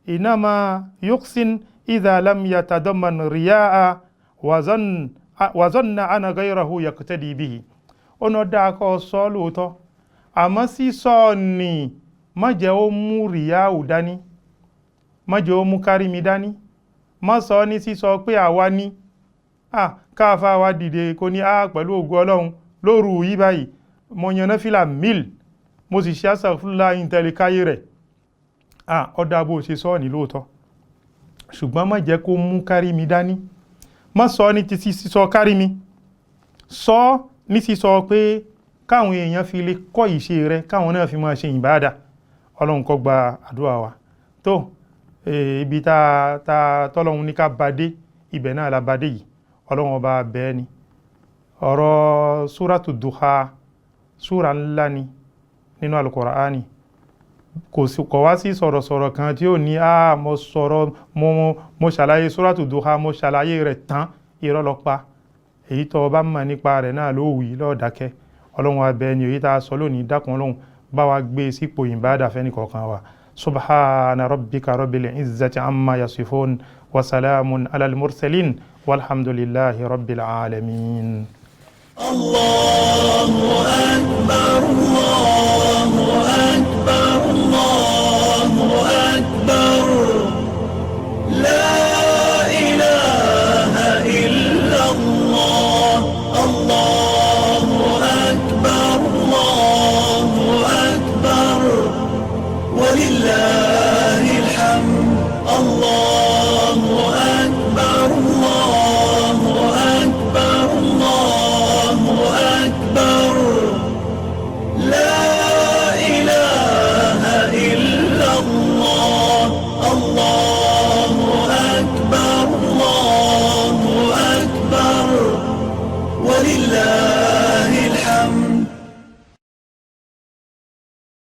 inama yuqsin idha lam yatadamman riya'a wa zanna ana ghayrahu yaqtadi bihi. ọ̀nà dákọ̀ sọ lóòótọ́, àmọ́ sísọ ni má jẹ́ ó mú ríyáù dání, má jẹ́ ó mú kárìmí dání, má sọ ní sísọ pé àwa ní káàfà wa dìde kò ní pẹ̀lú ògo Ọlọ́run lóru yí báyìí mo yan náfílà 1000 mo sì ṣe astaghfirullah ìntẹ̀lẹ̀ káyé rẹ̀. ọ̀dà bó ṣe sọ ní lóòótọ́, ṣùgbọ́n má jẹ́ kó mú kárìmí dání. má sọ ní ti sísọ kárìmí, sọ ní sísọ pé káwọn èèyàn fi lè kọ́ ìṣe rẹ̀, káwọn náà fi máa ṣe ìbádà. Ọlọ́run kó gba àdúrà wa. tó ibi tọ́lọ́run ní ká badé, ibẹ̀ náà la badé yìí. Ọlọ́run ọba bẹ́ẹ̀ ni. ọ̀rọ̀ súratu Duha, súra ńlá ni nínú Al-Qur'ani. kò wá sí sọ̀rọ̀sọ̀rọ̀ kan tí ó ní mo sọ̀rọ̀ mo ṣàlàyé súratu Duha, mo ṣàlàyé rẹ̀ tán, irọ́ ló pa. èyí tó bá mọ̀ nípa rẹ̀ náà ló wí ló dákẹ́. Ọlọ́run abẹ́ ni èyí tá a sọ lónìí, dákun Ọlọ́run bá wa gbé sípò ìbádà fẹ́ni kọ̀ọ̀kan wa. subhana rabbika rabbil izzati amma yasifun wa salamun alal mursalin walhamdulillahi rabbil alamin. Allah